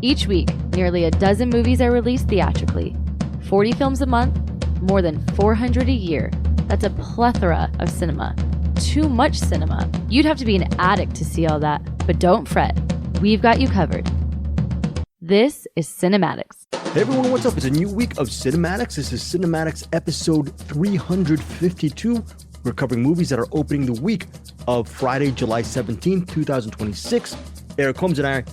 Each week, nearly a dozen movies are released theatrically. 40 films a month, more than 400 a year. That's a plethora of cinema. Too much cinema. You'd have to be an addict to see all that, but don't fret. We've got you covered. This is CinemAddicts. Hey everyone, what's up? It's a new week of CinemAddicts. This is CinemAddicts episode 352. We're covering movies that are opening the week of Friday, July 17th, 2026. Eric Holmes and I,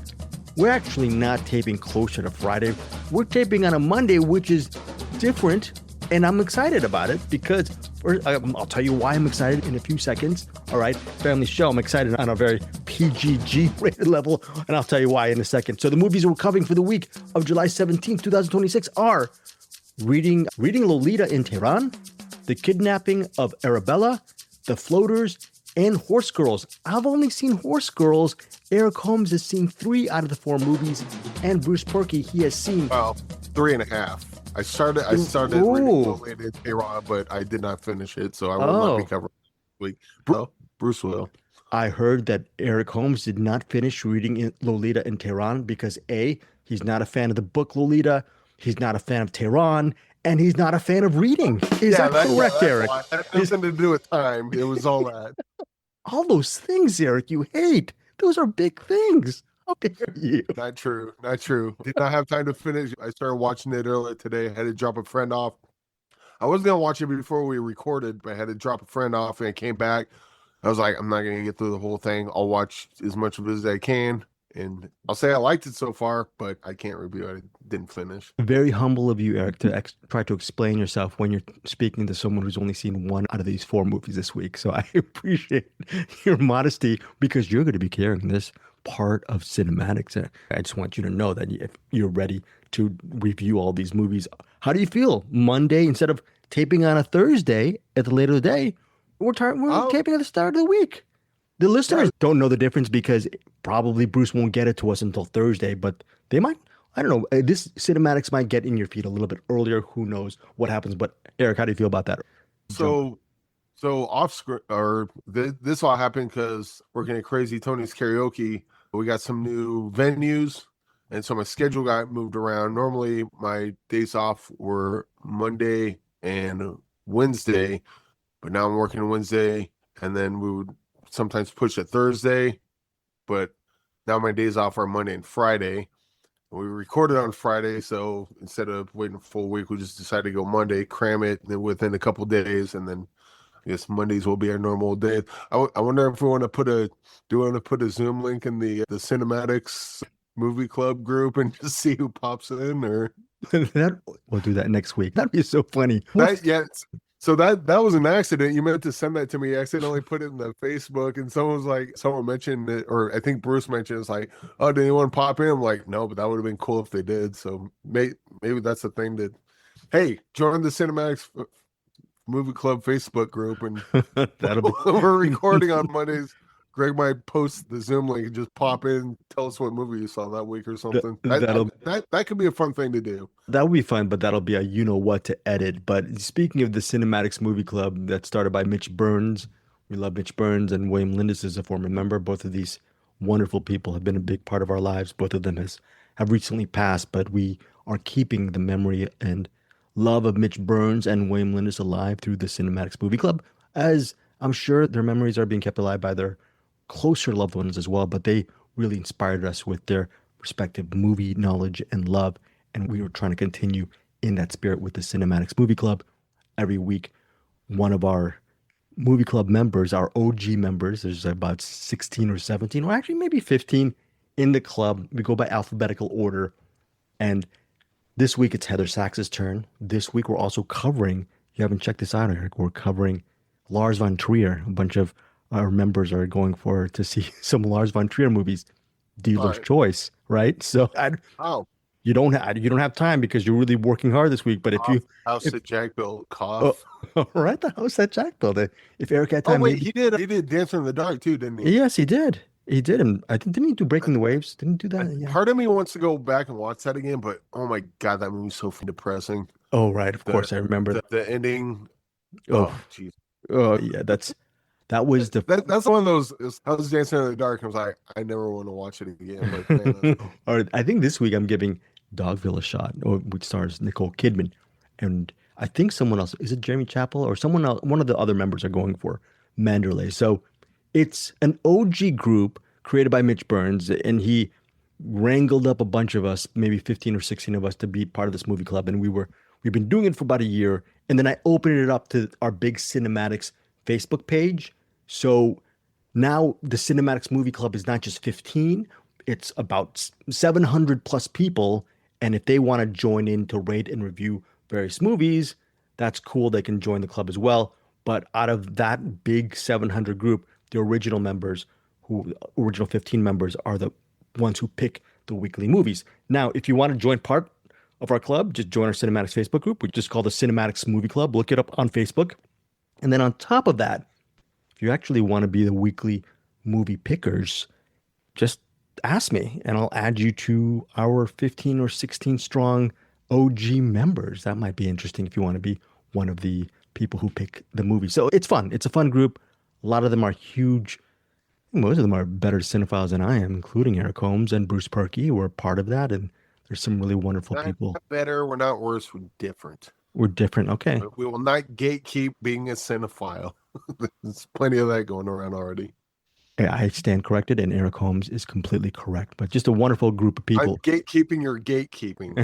we're actually not taping closer to Friday. We're taping on a Monday, which is different, and I'm excited about it because I'll tell you why I'm excited in a few seconds. All right, family show. I'm excited on a very PG rated level, and I'll tell you why in a second. So the movies we're covering for the week of July 17th, 2026 are Reading Lolita in Tehran, The Kidnapping of Arabella, The Floaters, and Horsegirls. I've only seen Horsegirls. Eric Holmes has seen 3 out of the 4 movies, and Bruce Purkey, he has seen 3.5. I started Reading Lolita In Tehran, but I did not finish it, so I will not be covering this week. Bruce will. I heard that Eric Holmes did not finish Reading Lolita in Tehran because A, he's not a fan of the book Lolita, he's not a fan of Tehran, and he's not a fan of reading. Is that correct, Eric? That has nothing to do with time. It was all that. All those things, Eric, you hate. Those are big things. How dare you? Not true. Did not have time to finish. I started watching it earlier today. I had to drop a friend off. I was going to watch it before we recorded, but I had to drop a friend off and I came back. I was like, I'm not going to get through the whole thing. I'll watch as much of it as I can. And I'll say I liked it so far, but I can't review it. I didn't finish. Very humble of you, Eric, to try to explain yourself when you're speaking to someone who's only seen 1 out of these 4 movies this week. So I appreciate your modesty because you're going to be carrying this part of CinemAddicts. I just want you to know that if you're ready to review all these movies, how do you feel? Monday, instead of taping on a Thursday at the later of the day, we're taping at the start of the week. The listeners don't know the difference because probably Bruce won't get it to us until Thursday, but they might. I don't know. This CinemAddicts might get in your feed a little bit earlier. Who knows what happens? But Eric, how do you feel about that? So off script, or this all happened because working at Crazy Tony's Karaoke, we got some new venues, and so my schedule got moved around. Normally, my days off were Monday and Wednesday, but now I'm working Wednesday, and then we would sometimes push it Thursday, but now my days off are Monday and Friday. We recorded on Friday, so instead of waiting a full week, we just decided to go Monday, cram it, and then within a couple days, and then I guess Mondays will be our normal day. I wonder if we want to put a Zoom link in the CinemAddicts Movie Club group and just see who pops in, or we'll do that next week. That'd be so funny. So that was an accident. You meant to send that to me. I accidentally put it in the Facebook, and someone mentioned it, or I think Bruce mentioned it's like, oh, did anyone pop in? I'm like, no, but that would have been cool if they did. So maybe that's the thing that, hey, join the CinemAddicts Movie Club Facebook group, and we're recording on Mondays. Greg might post the Zoom link and just pop in, tell us what movie you saw that week or something. That could be a fun thing to do. That would be fun, but that'll be a you-know-what to edit. But speaking of the CinemAddicts Movie Club that started by Mitch Burns, we love Mitch Burns, and William Lindis is a former member. Both of these wonderful people have been a big part of our lives. Both of them have recently passed, but we are keeping the memory and love of Mitch Burns and William Lindis alive through the CinemAddicts Movie Club, as I'm sure their memories are being kept alive by their closer loved ones as well, but they really inspired us with their respective movie knowledge and love, and we were trying to continue in that spirit with the CinemAddicts Movie Club. Every week, one of our movie club members, our OG members, there's about 16 or 17, or actually maybe 15 in the club. We go by alphabetical order, and this week it's Heather Sachs's turn. This week we're also covering, you haven't checked this out, Eric, we're covering Lars von Trier. A bunch of our members are going to see some Lars von Trier movies. Dealer's choice, right? So you don't have time because you're really working hard this week. But House that Jack built, cough. All right, the house that Jack built. If Eric had time, he did Dancer in the Dark too, didn't he? Yes, he did. And I think, didn't he do Breaking the Waves? Didn't he do that? Yeah. Part of me wants to go back and watch that again, but oh my god, that movie's so depressing. Oh right, of course I remember the ending. Oh jeez. Oh yeah, That was the That's one of those. I was dancing in the dark. And I was like, I never want to watch it again. But man, or I think this week I'm giving Dogville a shot, which stars Nicole Kidman, and I think someone else, is it Jeremy Chappell or someone else? One of the other members are going for Manderley. So it's an OG group created by Mitch Burns, and he wrangled up a bunch of us, maybe 15 or 16 of us, to be part of this movie club, and we've been doing it for about a year, and then I opened it up to our big Cinematics Facebook page. So now the Cinematics Movie Club is not just 15, it's about 700 plus people. And if they want to join in to rate and review various movies, that's cool. They can join the club as well. But out of that big 700 group, the original 15 members are the ones who pick the weekly movies. Now, if you want to join part of our club, just join our Cinematics Facebook group. We just call the Cinematics Movie Club. Look it up on Facebook. And then on top of that, if you actually want to be the weekly movie pickers, just ask me and I'll add you to our 15 or 16 strong OG members. That might be interesting if you want to be one of the people who pick the movie. So it's fun. It's a fun group. A lot of them are huge. Most of them are better cinephiles than I am, including Eric Holmes and Bruce Purkey. We're part of that. And there's some really wonderful people. Not better. We're not worse. We're different. We're different. Okay. We will not gatekeep being a cinephile. There's plenty of that going around already. I stand corrected, and Eric Holmes is completely correct. But just a wonderful group of people. I'm gatekeeping your gatekeeping.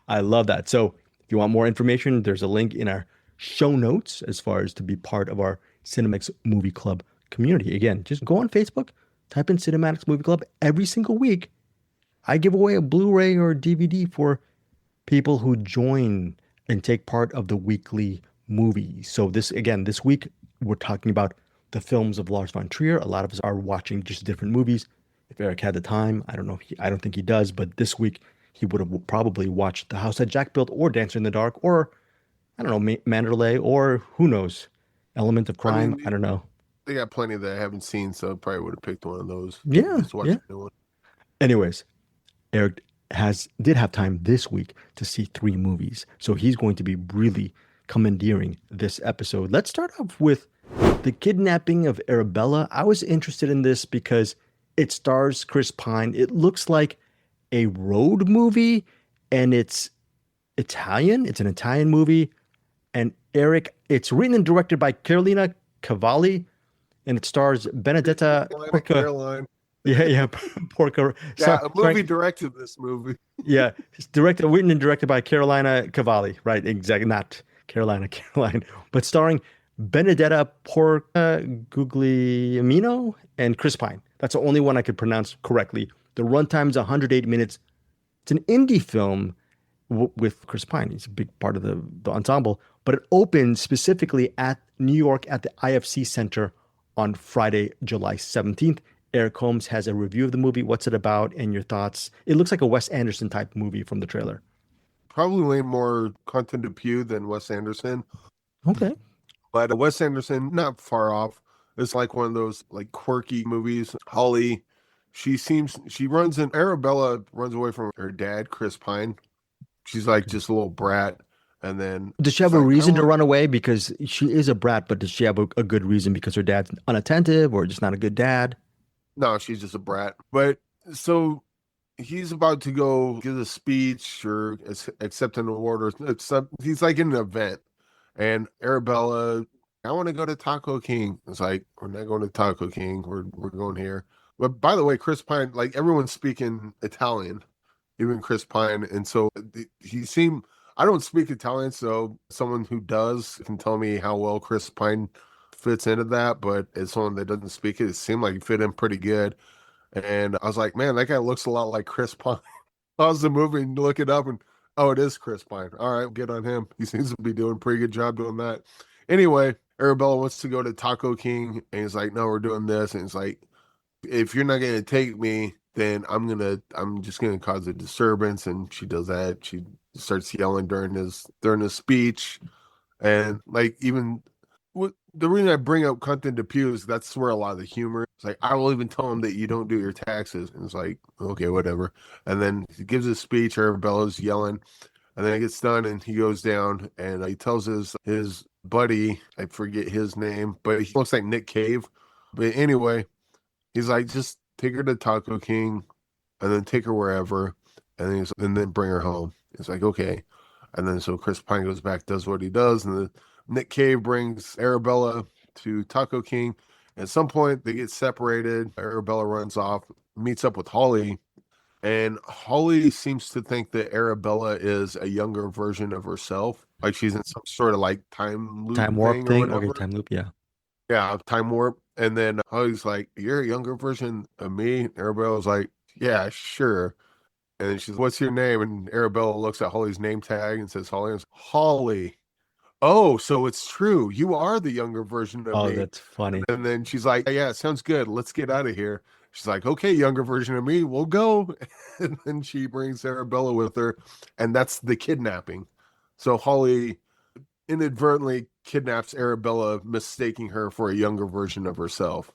I love that. So if you want more information, there's a link in our show notes as far as to be part of our Cinematics Movie Club community. Again, just go on Facebook, type in Cinematics Movie Club. Every single week, I give away a Blu-ray or a DVD for people who join and take part of the weekly movie. So this week, we're talking about the films of Lars von Trier. A lot of us are watching just different movies. If Eric had the time, I don't know. I don't think he does, but this week he would have probably watched The House That Jack Built or Dancer in the Dark or, I don't know, Manderley or who knows, Element of Crime. I don't know. They got plenty that I haven't seen, so probably would have picked one of those. Yeah. Yeah. Anyways, Eric did have time this week to see 3 movies. So he's going to be really commandeering this episode. Let's start off with The Kidnapping of Arabella. I was interested in this because it stars Chris Pine. It looks like a road movie, and it's Italian. It's an Italian movie. And Eric, it's written and directed by Carolina Cavalli, and it stars Benedetta Caroline. Yeah, Porca. Yeah, a movie directed this movie. Yeah, it's written and directed by Carolina Cavalli, right? Exactly, not Caroline, but starring Benedetta Porca Guglielmino and Chris Pine. That's the only one I could pronounce correctly. The runtime is 108 minutes. It's an indie film with Chris Pine. He's a big part of the ensemble, but it opens specifically at New York at the IFC Center on Friday, July 17th. Eric Holmes has a review of the movie. What's it about and your thoughts? It looks like a Wes Anderson type movie from the trailer. Probably way more Quentin Dupieux than Wes Anderson. Okay. But Wes Anderson, not far off. It's like one of those like quirky movies. Holly, Arabella runs away from her dad, Chris Pine. She's like just a little brat. And then does she have a reason to run away? Because she is a brat, but does she have a good reason because her dad's unattentive or just not a good dad? No, she's just a brat. But so he's about to go give a speech or accept an award or he's like in an event. And Arabella, I want to go to Taco King. It's like, we're not going to Taco King. We're going here. But by the way, Chris Pine, like everyone's speaking Italian, even Chris Pine. And so I don't speak Italian, so someone who does can tell me how well Chris Pine fits into that. But as someone that doesn't speak it seemed like he fit in pretty good. And I was like, man, that guy looks a lot like Chris Pine. Pause the movie and look it up, and oh, it is Chris Pine. All right, get on him. He seems to be doing a pretty good job doing that. Anyway, Arabella wants to go to Taco King, and he's like, no, we're doing this. And it's like, if you're not going to take me, then I'm just going to cause a disturbance. And she does that. She starts yelling during his speech. And like, the reason I bring up Quentin Dupieux is that's where a lot of the humor. It's like, I will even tell him that you don't do your taxes. And it's like, okay, whatever. And then he gives his speech, Arabella's yelling, and then it gets done and he goes down and he tells his buddy, I forget his name, but he looks like Nick Cave. But anyway, he's like, just take her to Taco King and then take her wherever and then bring her home. It's like, okay. And then so Chris Pine goes back, does what he does, and then Nick Cave brings Arabella to Taco King. At some point they get separated. Arabella runs off, meets up with Holly, and Holly seems to think that Arabella is a younger version of herself. Like she's in some sort of like time loop Time warp thing or thing. Okay, whatever. time loop. Yeah. Yeah, time warp. And then Holly's like, "You're a younger version of me." Arabella's like, "Yeah, sure." And then she's, "What's your name?" And Arabella looks at Holly's name tag and says, "Holly." And says, "Holly. Oh, so it's true. You are the younger version of Oh, me." that's funny. And then she's like, "Yeah, sounds good. Let's get out of here." She's like, "Okay, younger version of me, we'll go." And then she brings Arabella with her, and that's the kidnapping. So Holly inadvertently kidnaps Arabella, mistaking her for a younger version of herself.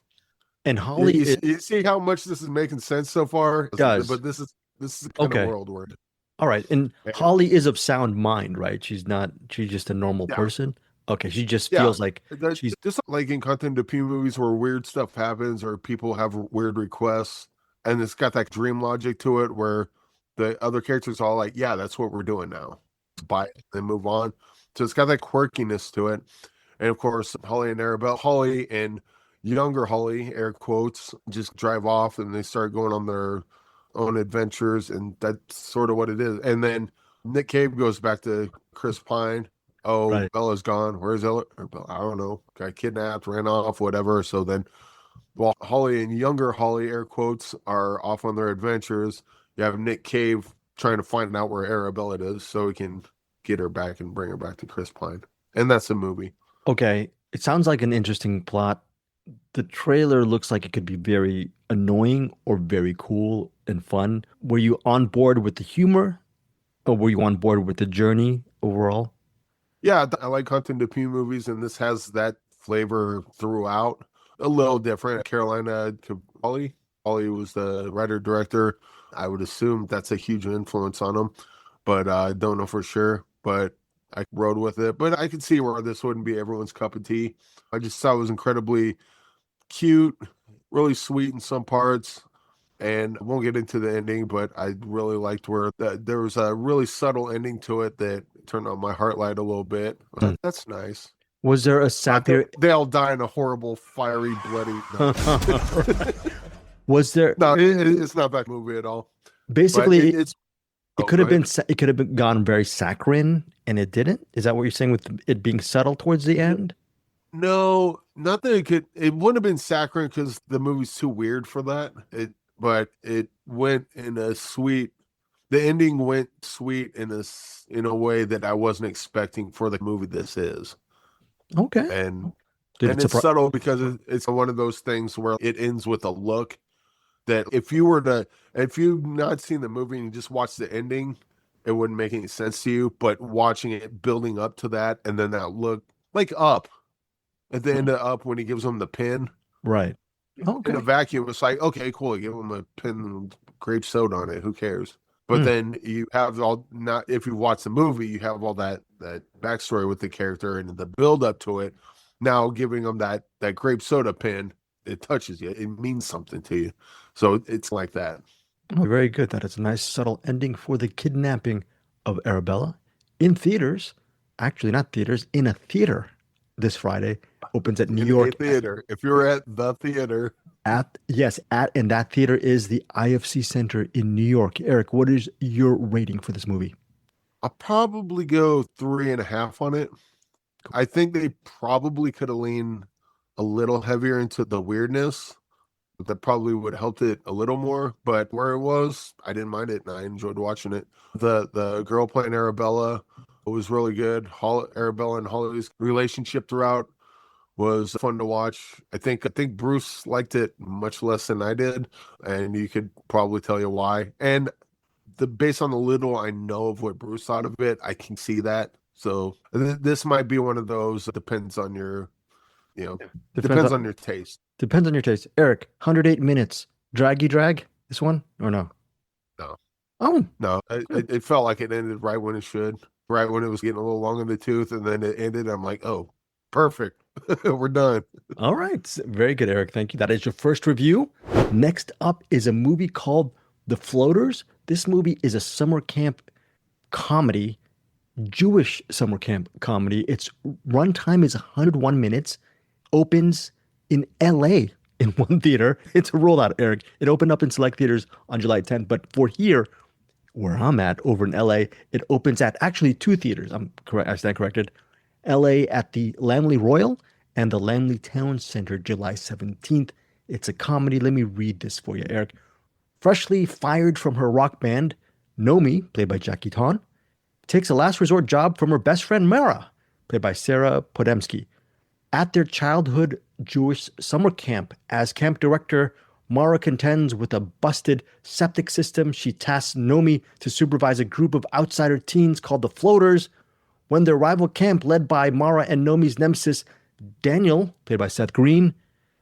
And Holly You see how much this is making sense so far? does. But this is the kind of Okay. world we're in. All right. And And- Holly is of sound mind, right? She's just a normal Yeah. person. Okay. She just Yeah. feels like she's Just like in content of movies where weird stuff happens or people have weird requests, and it's got that dream logic to it where the other characters are all like, "Yeah, that's what we're doing now." Buy it and move on. So it's got that quirkiness to it. And of course, Holly and younger Holly, air quotes, just drive off and they start going on their own adventures. And that's sort of what it is. And then Nick Cave goes back to Chris Pine. Oh, right. Bella's gone. Where's Ella? I don't know. Got kidnapped, ran off, whatever. So then, while Holly and younger Holly, air quotes, are off on their adventures, you have Nick Cave trying to find out where Arabella is so he can get her back and bring her back to Chris Pine. And that's the movie. Okay. It sounds like an interesting plot. The trailer looks like it could be very annoying or very cool and fun. Were you on board with the humor or were you on board with the journey overall? Yeah, I like Hunting the Pew movies, and this has that flavor throughout. A little different. Carolina Cavalli. Holly was the writer director. I would assume that's a huge influence on him, but I don't know for sure. But I rode with it. But I could see where this wouldn't be everyone's cup of tea. I just thought it was incredibly cute, really sweet in some parts. And I won't get into the ending, but I really liked where there was a really subtle ending to it that turned on my heart light a little bit. That's nice. Was there a satire? They all die in a horrible, fiery, bloody. No, Was there it's not a bad movie at all. basically But it's. it could have been it could have gone very saccharine and it didn't? Is that what you're saying with it being subtle towards the end? No, not that it could. It wouldn't have been saccharine because the movie's too weird for that. But it went in a sweet. The ending went sweet in a way that I wasn't expecting for the movie this is. Okay. And Did and it it's surpri- subtle because it's one of those things where it ends with a look that if you've not seen the movie and you just watch the ending, it wouldn't make any sense to you. But watching it building up to that and then that look, like Up, at the end of Up when he gives him the pin. Right. Okay. In a vacuum, it's like, okay, cool. You give him a pin and grape soda on it. Who cares? But then you have if you watch the movie, you have all that backstory with the character and the build up to it. Now giving them that grape soda pin, it touches you. It means something to you. So it's like that. Oh, very good. That is a nice subtle ending for the kidnapping of Arabella in theaters. Actually, not theaters, in a theater this Friday. Opens at New York. A theater. If you're at the theater. And that theater is the IFC Center in New York. Eric, what is your rating for this movie? I'll probably go 3.5 on it. I think they probably could have leaned a little heavier into the weirdness. That probably would have helped it a little more, but where it was, I didn't mind it and I enjoyed watching it. The girl playing Arabella was really good. Arabella and Holly's relationship throughout was fun to watch. I think Bruce liked it much less than I did, and you could probably tell you why. And based on the little I know of what Bruce thought of it, I can see that. So this might be one of those that depends on your, depends on your taste. Depends on your taste. Eric, 108 minutes. Drag this one or no? No. Oh. No, it felt like it ended right when it should, right when it was getting a little long in the tooth, and then it ended. I'm like, oh, Perfect. We're done. All right. Very good, Eric. Thank you. That is your first review. Next up is a movie called The Floaters. This movie is a summer camp comedy, Jewish summer camp comedy. Its runtime is 101 minutes, opens in LA in one theater. It's a rollout, Eric. It opened up in select theaters on July 10th, but for here, where I'm at over in LA, it opens at actually two theaters. I'm correct. I stand corrected. LA at the Laemmle Royal and the Laemmle Town Center, July 17th. It's a comedy. Let me read this for you, Eric. Freshly fired from her rock band, Nomi, played by Jackie Ton, takes a last resort job from her best friend Mara, played by Sarah Podemsky, at their childhood Jewish summer camp. As camp director, Mara contends with a busted septic system. She tasks Nomi to supervise a group of outsider teens called the Floaters. When their rival camp, led by Mara and Nomi's nemesis, Daniel, played by Seth Green,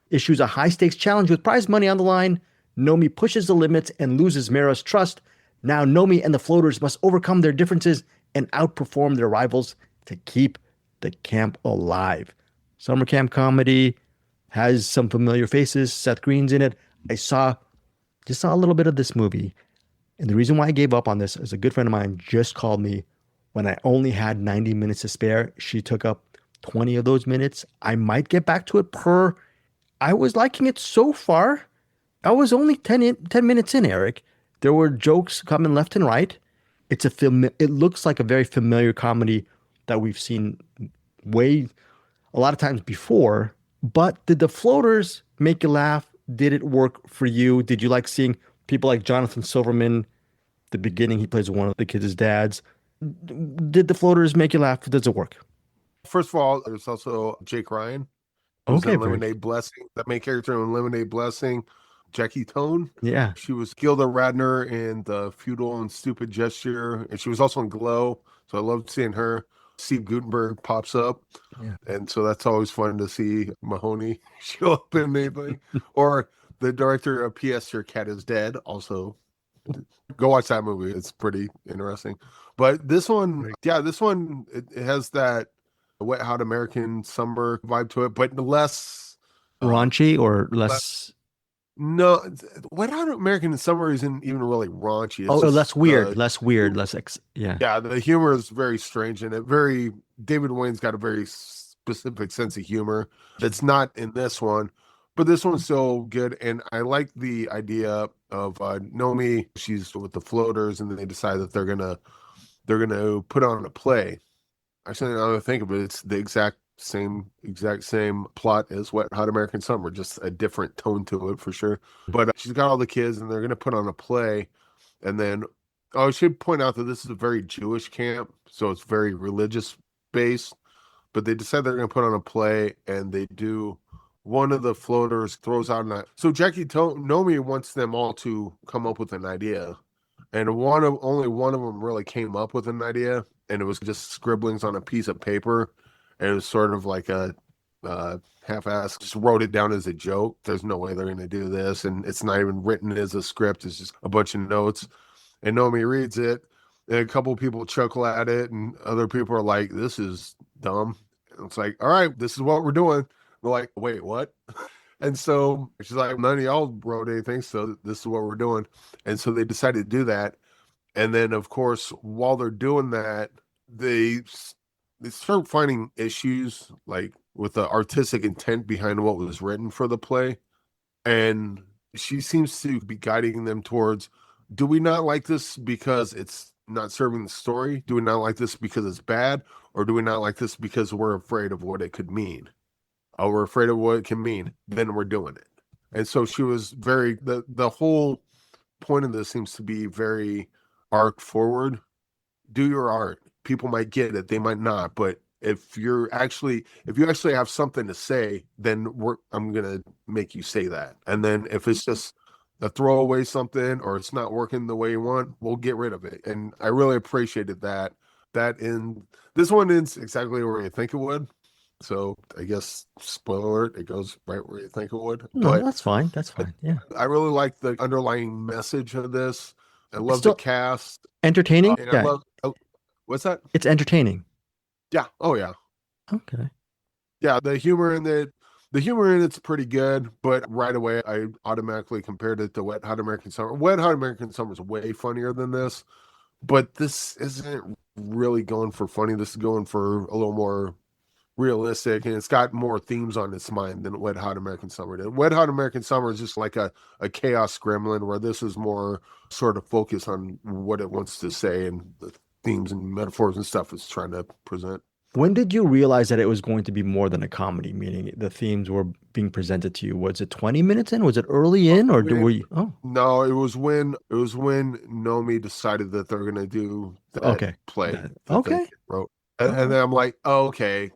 issues a high-stakes challenge with prize money on the line, Nomi pushes the limits and loses Mara's trust. Now Nomi and the Floaters must overcome their differences and outperform their rivals to keep the camp alive. Summer camp comedy has some familiar faces. Seth Green's in it. I just saw a little bit of this movie. And the reason why I gave up on this is a good friend of mine just called me when I only had 90 minutes to spare. She took up 20 of those minutes. I might get back to it I was liking it so far. I was only 10 minutes in, Eric. There were jokes coming left and right. It's a film. It looks like a very familiar comedy that we've seen a lot of times before. But did the Floaters make you laugh? Did it work for you? Did you like seeing people like Jonathan Silverman? The beginning, he plays one of the kids' dads. Did the Floaters make you laugh? Does it work? First of all, there's also Jake Ryan. Who's Okay, in Lemonade Blessing. The main character in Lemonade Blessing, Jackie Tone. Yeah. She was Gilda Radner in The Futile and Stupid Gesture. And she was also in Glow. So I loved seeing her. Steve Gutenberg pops up. Yeah. And so that's always fun to see Mahoney show up in anything. Or the director of P.S. Your Cat is Dead. Also, go watch that movie. It's pretty interesting. But this one, it has that Wet Hot American Summer vibe to it, but less raunchy or less. No, Wet Hot American Summer isn't even really raunchy. It's less weird, yeah. Yeah, the humor is very strange and David Wayne's got a very specific sense of humor that's not in this one, but this one's so good. And I like the idea of Nomi. She's with the Floaters, and then they decide that they're gonna put on a play. Actually, now that I think of it, it's the exact same plot as Wet Hot American Summer, just a different tone to it for sure. But she's got all the kids, and they're going to put on a play. And then, I should point out that this is a very Jewish camp, so it's very religious based. But they decide they're going to put on a play, and they do. One of the Floaters throws out so Jackie Nomi wants them all to come up with an idea, and only one of them really came up with an idea. And it was just scribblings on a piece of paper. And it was sort of like a half-ass, just wrote it down as a joke. There's no way they're going to do this. And it's not even written as a script. It's just a bunch of notes. And Nomi reads it. And a couple of people chuckle at it. And other people are like, this is dumb. And it's like, all right, this is what we're doing. They're like, wait, what? And so she's like, none of y'all wrote anything. So this is what we're doing. And so they decided to do that. And then, of course, while they're doing that, they start finding issues like with the artistic intent behind what was written for the play. And she seems to be guiding them towards, do we not like this because it's not serving the story? Do we not like this because it's bad? Or do we not like this because we're afraid of what it could mean? Oh, we're afraid of what it can mean. Then we're doing it. And so she was the whole point of this seems to be very arc forward. Do your art. People might get it, they might not, but if you actually have something to say, then I'm gonna make you say that. And then if it's just a throwaway something or it's not working the way you want, we'll get rid of it. And I really appreciated that in this one is exactly where you think it would. So I guess spoiler alert, it goes right where you think it would. No, but that's fine. Yeah. I really like the underlying message of this. I love the cast. Entertaining? And I love what's that? It's entertaining. Yeah. Oh, yeah. Okay. Yeah, the humor in it's pretty good, but right away I automatically compared it to Wet Hot American Summer. Wet Hot American Summer is way funnier than this, but this isn't really going for funny. This is going for a little more realistic, and it's got more themes on its mind than Wet Hot American Summer did. Wet Hot American Summer is just like a chaos gremlin, where this is more sort of focused on what it wants to say and the themes and metaphors and stuff it's trying to present. When did you realize that it was going to be more than a comedy, meaning the themes were being presented to you? Was it 20 minutes in? Was it early in? Or were you? Oh, No, it was when Nomi decided that they're gonna do that okay. play That- that they okay. wrote, and then I'm like, oh, okay,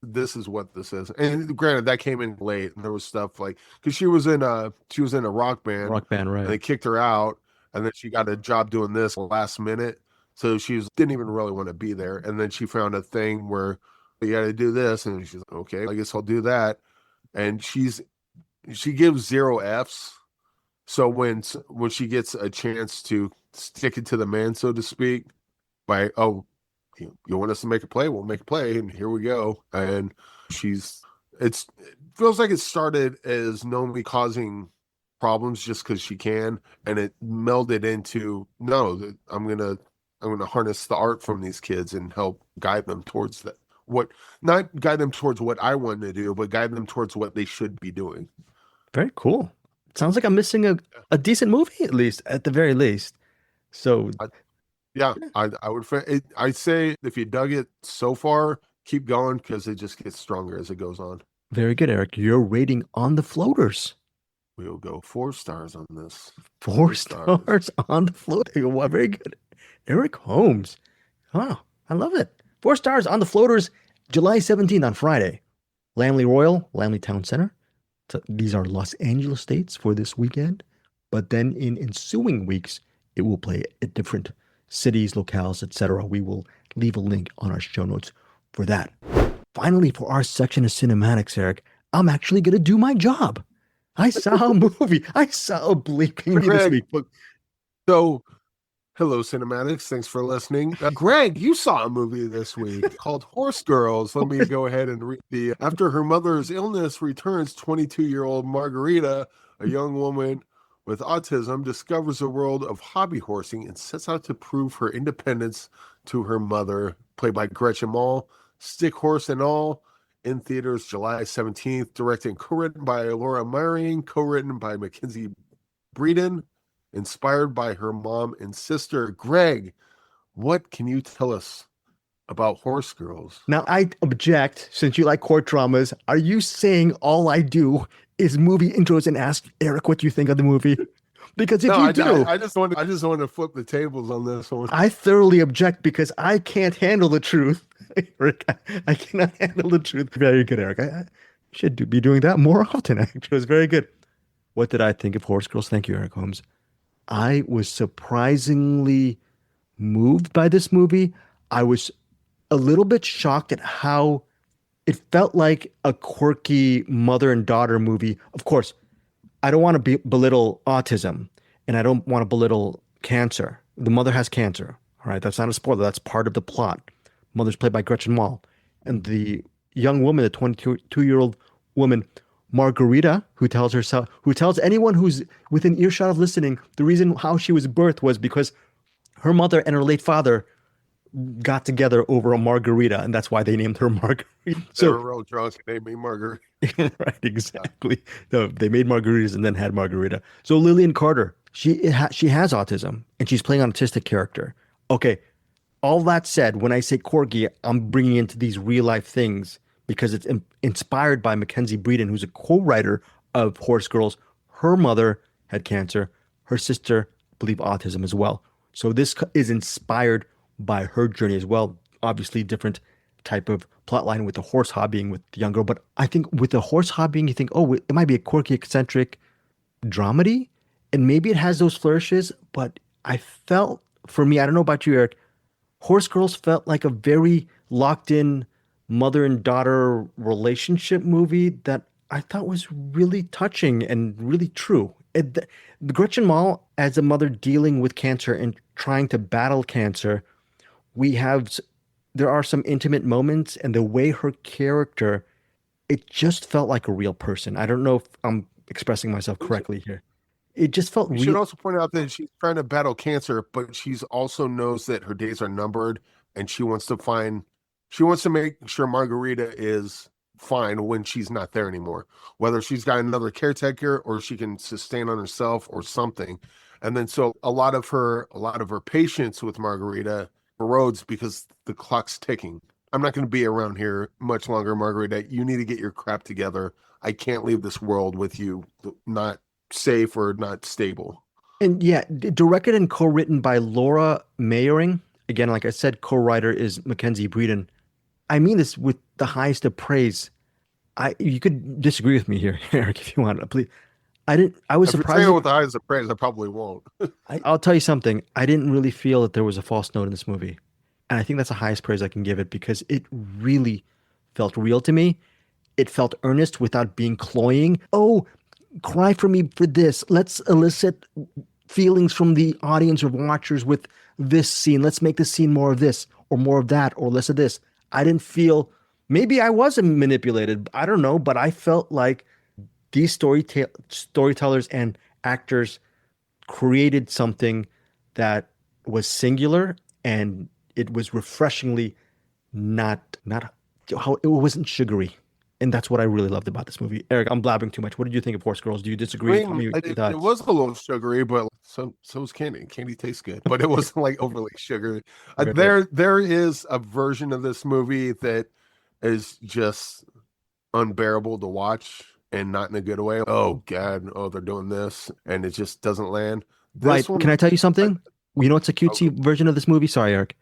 this is what this is. And granted, that came in late, and there was stuff like because she was in a rock band, Rock band, and they right. kicked her out, and then she got a job doing this last minute, so didn't even really want to be there, and then she found a thing where you got to do this, and she's like, okay, I guess I'll do that, and she gives 0 Fs. So when she gets a chance to stick it to the man, so to speak, by you want us to make a play, we'll make a play, and here we go. And it feels like it started as Nomi causing problems just because she can, and it melded into no, I'm gonna harness the art from these kids and help guide them towards that. Not guide them towards what I want to do, but guide them towards what they should be doing. Very cool. Sounds like I'm missing a decent movie, at the very least. So, Yeah, I would I say if you dug it so far, keep going because it just gets stronger as it goes on. very good, Eric. Your rating on the floaters. We'll go 4 stars on this. 4 stars on the floater. Wow, very good. Eric Holmes. Wow, I love it. 4 stars on the floaters, July 17th on Friday. Laemmle Royal, Laemmle Town Center. So these are Los Angeles dates for this weekend. But then in ensuing weeks, it will play at different cities, locales, etc. We will leave a link on our show notes for that. Finally, for our section of cinematics, Eric, I'm actually going to do my job. I saw a movie. I saw a bleeping movie this week. Greg, so hello, Cinematics. Thanks for listening. Greg, you saw a movie this week called Horsegirls. Let me go ahead and read after her mother's illness returns, 22-year-old Margarita, a young woman with autism, discovers a world of hobby horsing and sets out to prove her independence to her mother, played by Gretchen Mol. Stick horse and all, in theaters July 17th, directed and co-written by Laura Myring, co-written by Mackenzie Breeden, inspired by her mom and sister. Greg, what can you tell us about Horsegirls? Now, I object, since you like court dramas. Are you saying all I do is movie intros and ask Eric what you think of the movie? Because if you do, I just want to flip the tables on this one. I thoroughly object because I can't handle the truth. Eric, I cannot handle the truth. Very good, Eric. I should be doing that more often, actually. It was very good. What did I think of Horsegirls? Thank you, Eric Holmes. I was surprisingly moved by this movie. I was a little bit shocked at how it felt like a quirky mother and daughter movie. Of course, I don't want to belittle autism, and I don't want to belittle cancer. The mother has cancer. All right, that's not a spoiler. That's part of the plot. Mother's played by Gretchen Mol, and the young woman, the 22-year-old woman, Margarita, who tells anyone who's within earshot of listening, the reason how she was birthed was because her mother and her late father got together over a margarita, and that's why they named her Margarita. They were real drunk. They made Margarita. Right, exactly. No, they made margaritas and then had margarita. So Lillian Carter, she has autism, and she's playing an autistic character. Okay, all that said, when I say quirky, I'm bringing into these real life things because it's inspired by Mackenzie Breeden, who's a co-writer of Horsegirls. Her mother had cancer. Her sister, I believe, autism as well. So this is inspired by her journey as well. Obviously, different type of plotline with the horse hobbying with the young girl. But I think with the horse hobbying, you think, oh, it might be a quirky, eccentric dramedy. And maybe it has those flourishes. But I felt, for me, I don't know about you, Eric, Horsegirls felt like a very locked in mother and daughter relationship movie that I thought was really touching and really true. Gretchen Mol, as a mother dealing with cancer and trying to battle cancer, there are some intimate moments, and the way her character it just felt like a real person. I don't know if I'm expressing myself correctly here. It just felt We should real. also point out that she's trying to battle cancer, but she's also knows that her days are numbered, and she wants to make sure Margarita is fine when she's not there anymore. Whether she's got another caretaker or she can sustain on herself or something. And then so a lot of her patience with Margarita erodes because the clock's ticking. I'm not going to be around here much longer, Margarita. You need to get your crap together. I can't leave this world with you not safe or not stable. And yeah, directed and co-written by Laura Mayering. Again, like I said, co-writer is Mackenzie Breeden. I mean this with the highest of praise. You could disagree with me here, Eric, if you want. Please. I was If you're surprised. saying it with the highest of praise, I probably won't. I'll tell you something. I didn't really feel that there was a false note in this movie. And I think that's the highest praise I can give it because it really felt real to me. It felt earnest without being cloying. Oh, cry for me for this. Let's elicit feelings from the audience or watchers with this scene. Let's make the scene more of this or more of that or less of this. I didn't feel, maybe I wasn't manipulated. I don't know, but I felt like these storytellers and actors created something that was singular and it was refreshingly not how it wasn't sugary. And that's what I really loved about this movie. Eric, I'm blabbing too much. What did you think of Horse Girls? Do you disagree? Tell me your It thoughts. was a little sugary, but so was candy. Candy tastes good, but it wasn't like overly sugary. Very There is a version of this movie that is just unbearable to watch and not in a good way. Oh God, oh they're doing this, and it just doesn't land. right. This one, Can I tell you I, something? You know what's a cutesy version of this movie? Sorry, Eric.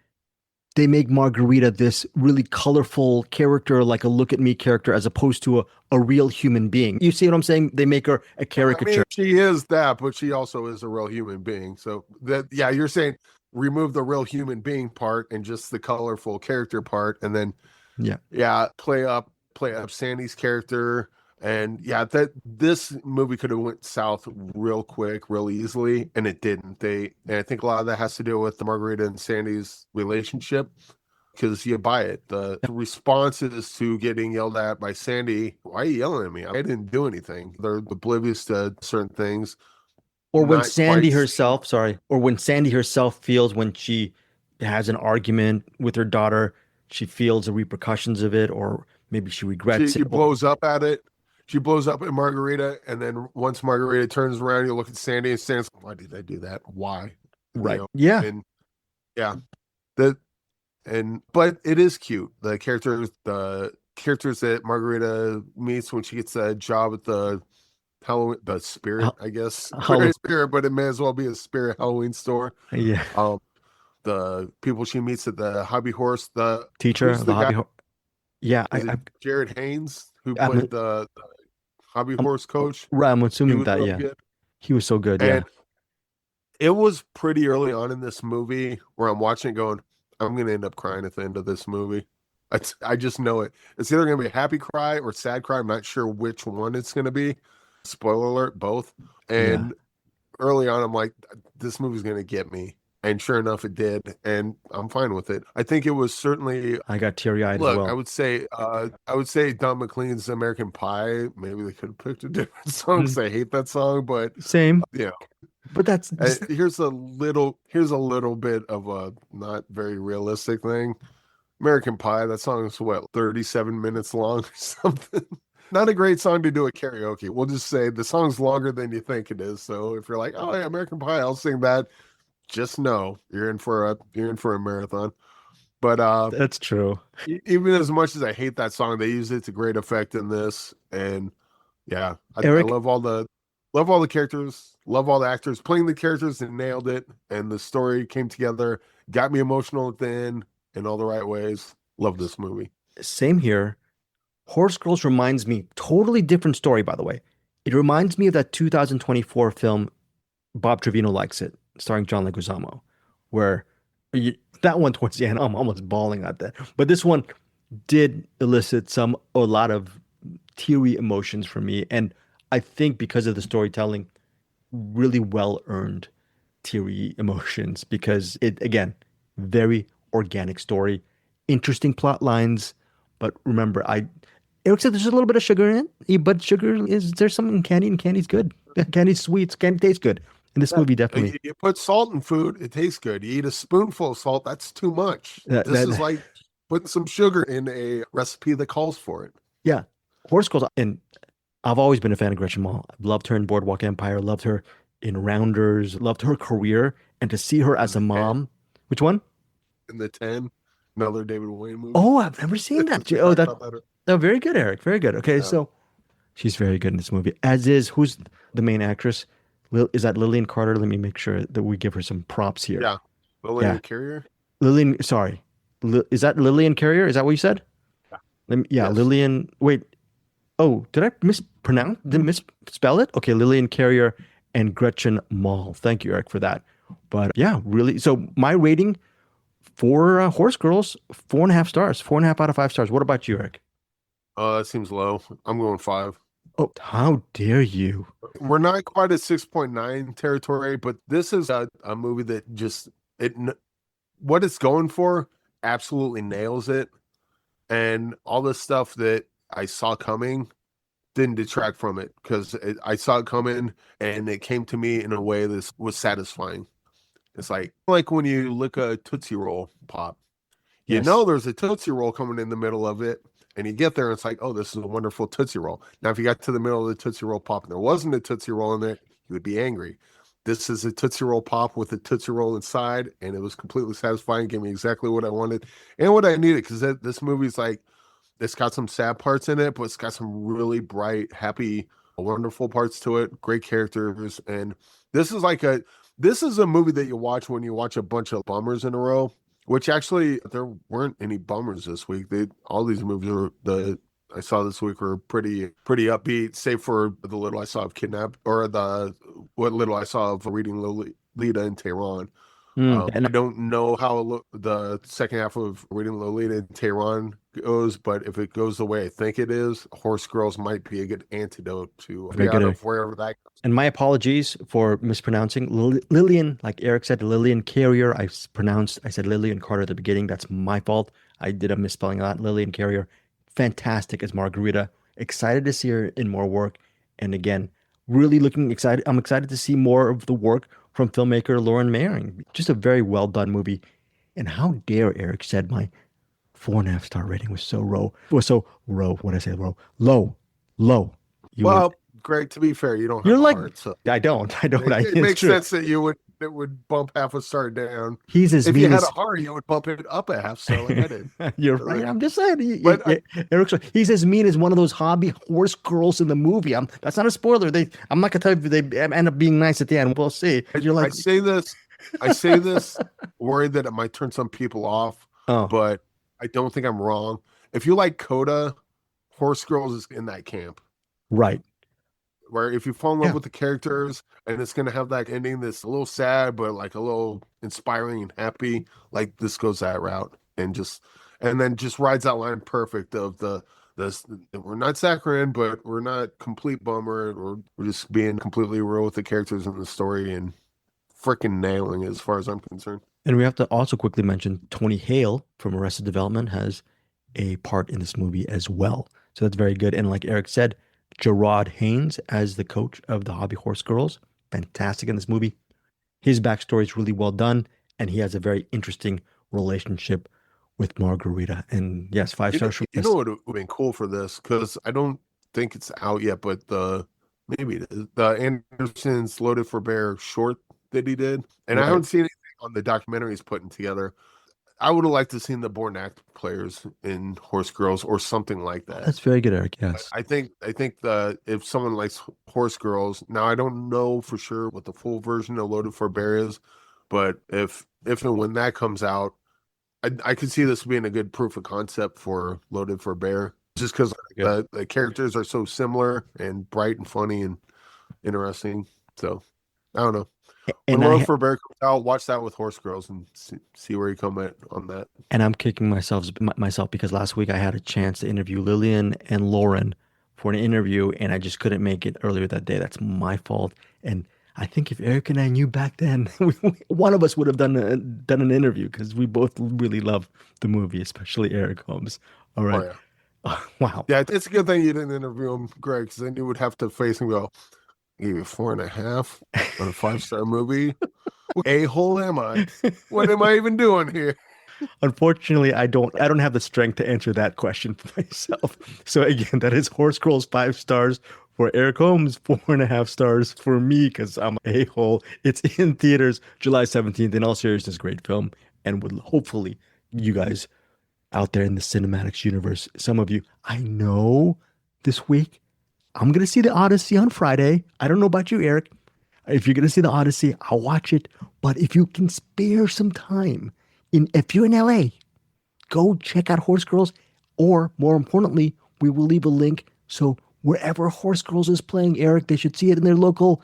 They make Margarita this really colorful character, like a look at me character, as opposed to a real human being. You see what I'm saying? They make her a I mean, caricature. she is that, but she also is a real human being. So that, yeah, you're saying remove the real human being part and just the colorful character part, and then Yeah. yeah, play up Sandy's character. And yeah, that this movie could have went south real quick, real easily, and it didn't. And I think a lot of that has to do with the Margarita and Sandy's relationship because you buy it. The responses to getting yelled at by Sandy, why are you yelling at me? I didn't do anything. They're oblivious to certain things, Or when not Sandy quite seeing. herself, sorry, or when Sandy herself feels when she has an argument with her daughter, she feels the repercussions of it, or maybe she regrets She it. blows up at it. She blows up at Margarita, and then once Margarita turns around, you look at Sandy, and Sandy's, why did I do that? Why? You Right. know, Yeah. and yeah, that but it is cute. The characters that Margarita meets when she gets a job at the Halloween, the Spirit, How, I guess, how Spirit, but it may as well be a Spirit Halloween store. yeah. Um, the people she meets at the Hobby Horse, Teacher, who's the the guy? yeah, Is it Jared Haynes who I'm, played the Hobby I'm, Horse coach? right, I'm He assuming was that, really yeah. good. He was so good, And yeah. it was pretty early on in this movie where I'm watching it going, I'm going to end up crying at the end of this movie. I just know it. It's either going to be a happy cry or sad cry. I'm not sure which one it's going to be. Spoiler alert, both. Yeah. And early on, I'm like, this movie's going to get me. And sure enough, it did. And I'm fine with it. I think it was certainly, I got teary-eyed as look, well. I would say Don McLean's American Pie. Maybe they could have picked a different song because I hate that song, but Same. you know, But that's just, here's a little bit of a not very realistic thing. American Pie, that song is what, 37 minutes long or something. Not a great song to do at karaoke. We'll just say the song's longer than you think it is. So if you're like, oh yeah, American Pie, I'll sing that. Just know you're in for a marathon. But that's true. even as much as I hate that song, they use it to great effect in this. And yeah, I Eric, love all the characters, love all the actors playing the characters and nailed it. And the story came together, got me emotional at the end in all the right ways. Love this movie. same here. Horse Girls reminds me, totally different story, by the way. It reminds me of that 2024 film, Bob Trevino Likes It, starring John Leguizamo, where that one towards the end, I'm almost bawling at that. But this one did elicit a lot of teary emotions for me. And I think because of the storytelling, really well earned teary emotions because it, again, very organic story, interesting plot lines. But remember, Eric said there's a little bit of sugar in it, but there's something in candy, and candy's good. Candy's sweet. Candy tastes good. In this movie, definitely. You put salt in food, it tastes good. You eat a spoonful of salt, that's too much. This is like putting some sugar in a recipe that calls for it. Yeah. Horsegirls, and I've always been a fan of Gretchen Mol. I've loved her in Boardwalk Empire, loved her in Rounders, loved her career, and to see her as a mom. Which one? In the 10, another David Wayne movie. Oh, I've never seen that. Oh, very good, Eric. Very good. Okay, so she's very good in this movie. As is, who's the main actress? Is that Lillian Carter? Let me make sure that we give her some props here. Yeah. Lillian Carrier? Sorry. Is that Lillian Carrier? Is that what you said? Yeah. Yes. Lillian. Wait. Oh, did I mispronounce? Did I misspell it? Okay, Lillian Carrier and Gretchen Mol. Thank you, Eric, for that. But yeah, really. So my rating for Horsegirls, 4.5 stars. 4.5 out of 5 stars. What about you, Eric? That seems low. I'm going 5. Oh, how dare you? We're not quite at 6.9 territory, but this is a movie that what it's going for absolutely nails it. And all the stuff that I saw coming didn't detract from it, because I saw it coming and it came to me in a way that was satisfying. It's like when you lick a Tootsie Roll pop, you know there's a Tootsie Roll coming in the middle of it, and you get there and it's like, oh, this is a wonderful Tootsie Roll. Now, if you got to the middle of the Tootsie Roll pop and there wasn't a Tootsie Roll in there, you would be angry. This is a Tootsie Roll pop with a Tootsie Roll inside, and it was completely satisfying, gave me exactly what I wanted and what I needed, because this movie's like, it's got some sad parts in it, but it's got some really bright, happy, wonderful parts to it, great characters, and this is a movie that you watch when you watch a bunch of bummers in a row, which actually there weren't any bummers this week. All these movies I saw this week were pretty upbeat, save for the little I saw of what little I saw of Reading Lolita in Tehran. And I don't know how the second half of Reading Lolita in Tehran goes, but if it goes the way I think it is, Horsegirls might be a good antidote to wherever that goes. And my apologies for mispronouncing Lillian, like Eric said, Lillian Carrier. I said Lillian Carter at the beginning. That's my fault. I did a misspelling of that. Lillian Carrier, fantastic as Margarita. Excited to see her in more work. And again, really looking excited. I'm excited to see more of the work from filmmaker Lauren Mayering. Just a very well done movie. And how dare Eric said my 4.5 star rating was so low. What did I say? Low. Greg, to be fair, you don't have a heart. So I don't. It makes sense that it would bump half a star down. If you had a heart, you would bump it up a half star like I did. You're right. I'm just saying. He's as mean as one of those hobby horse girls in the movie. That's not a spoiler. I'm not gonna tell you if they end up being nice at the end. We'll see. You're like, I say this worried that it might turn some people off. But I don't think I'm wrong. If you like Coda, Horsegirls is in that camp. Right. Where if you fall in love with the characters and it's going to have that ending that's a little sad, but like a little inspiring and happy, like this goes that route and then just rides that line perfect of we're not saccharine, but we're not complete bummer. We're just being completely real with the characters and the story and freaking nailing it as far as I'm concerned. And we have to also quickly mention Tony Hale from Arrested Development has a part in this movie as well. So that's very good. And like Eric said, Gerard Haynes as the coach of the Hobby Horse Girls, fantastic in this movie. His backstory is really well done, and he has a very interesting relationship with Margarita. And yes, 5 stars. You know what would have been cool for this, because I don't think it's out yet, but maybe it is. The Anderson's Loaded for Bear short that he did, and I haven't seen anything on the documentary he's putting together. I would have liked to seen the born act players in Horsegirls or something like that. That's very good, Eric. Yes. I think if someone likes Horsegirls, now I don't know for sure what the full version of Loaded for Bear is, but if and when that comes out, I could see this being a good proof of concept for Loaded for Bear, just because the characters are so similar and bright and funny and interesting. So I don't know. When Loaded for Bear comes out, watch that with Horsegirls and see where you come at on that. And I'm kicking myself because last week I had a chance to interview Lillian and Lauren for an interview, and I just couldn't make it earlier that day. That's my fault. And I think if Eric and I knew back then, one of us would have done an interview, because we both really love the movie, especially Eric Holmes. All right. Wow. Yeah, it's a good thing you didn't interview him, Greg, because then you would have to face him and go, "Give you 4.5 on a 5-star movie. What a-hole am I? What am I even doing here?" Unfortunately, I don't have the strength to answer that question for myself. So again, that is Horsegirls 5 stars for Eric Holmes, 4.5 stars for me because I'm a hole. It's in theaters July 17th. In all seriousness, great film, and would hopefully you guys out there in the cinematics universe, some of you, I know this week I'm gonna see the Odyssey on Friday. I don't know about you, Eric. If you're gonna see the Odyssey, I'll watch it. But if you can spare some time, if you're in LA, go check out Horse Girls, or more importantly, we will leave a link. So wherever Horse Girls is playing, Eric, they should see it in their local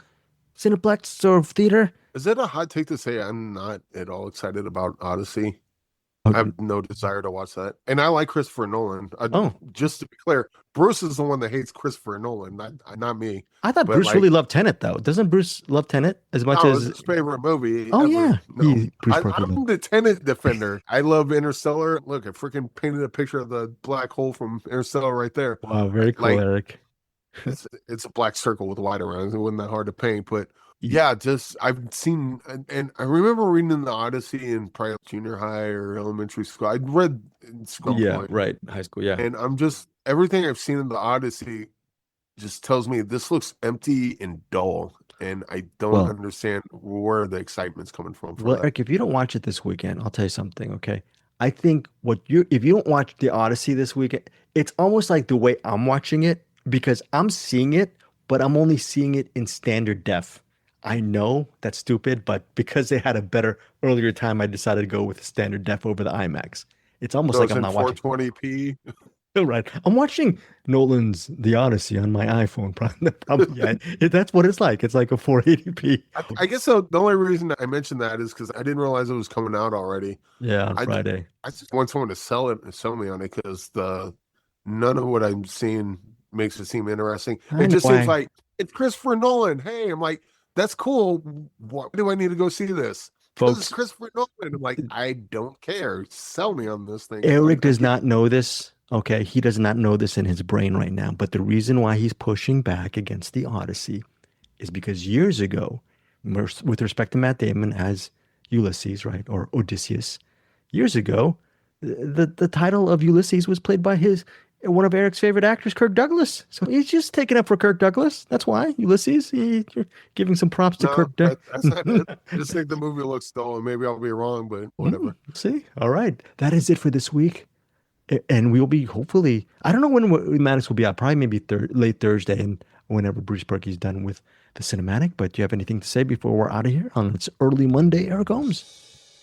Cineplex or theater. Is it a hot take to say I'm not at all excited about Odyssey? I Oh, have no desire to watch that. And I like Christopher Nolan. oh, Just to be clear, Bruce is the one that hates Christopher Nolan, not me. I thought But Bruce like, really loved Tenet, though. Doesn't Bruce love Tenet as much no, it's as? his favorite movie Oh ever. yeah, No. Bruce Parker. I'm the Tenet defender. I love Interstellar. Look, I freaking painted a picture of the black hole from Interstellar right there. Wow, very cool, Like, Eric. it's a black circle with light around it. It wasn't that hard to paint, but yeah, just I've seen, and I remember reading in the Odyssey in probably junior high or elementary school. I'd read in school, Yeah, right. High school, yeah. and I'm just everything I've seen in the Odyssey just tells me this looks empty and dull, and I don't Well- understand where the excitement's coming from for Well, that. Eric, if you don't watch it this weekend, I'll tell you something, okay? I think if you don't watch the Odyssey this weekend, it's almost like the way I'm watching it because I'm seeing it, but I'm only seeing it in standard def. I know that's stupid, but because they had a better earlier time, I decided to go with standard def over the IMAX. It's almost So like it's I'm in not watching. 420p. Right. I'm watching Nolan's The Odyssey on my iPhone. Probably, yeah, that's what it's like. It's like a 480p. I guess the only reason I mentioned that is because I didn't realize it was coming out already. Yeah, on I- Friday. I just want someone to sell me on it because none of what I'm seeing makes it seem interesting. I It just know, seems like it's Christopher Nolan. Hey, I'm like, that's cool. Why do I need to go see this? Because it's Folks, Christopher Nolan. I'm like, I don't care. Sell me on this thing. Eric Like, does not know this. Okay, he does not know this in his brain right now. But the reason why he's pushing back against the Odyssey is because years ago, with respect to Matt Damon as Ulysses, right, or Odysseus, years ago, the title of Ulysses was played by one of Eric's favorite actors, Kirk Douglas. So he's just taking up for Kirk Douglas. That's why Ulysses. You're giving some props to No, Kirk Douglas. that's not it. I just think the movie looks stolen. Maybe I'll be wrong, but whatever. See, all right, that is it for this week. And we'll be hopefully, I don't know when Maddox will be out, probably maybe late Thursday and whenever Bruce Purkey's done with the cinematic. But do you have anything to say before we're out of here on this early Monday, Eric Holmes?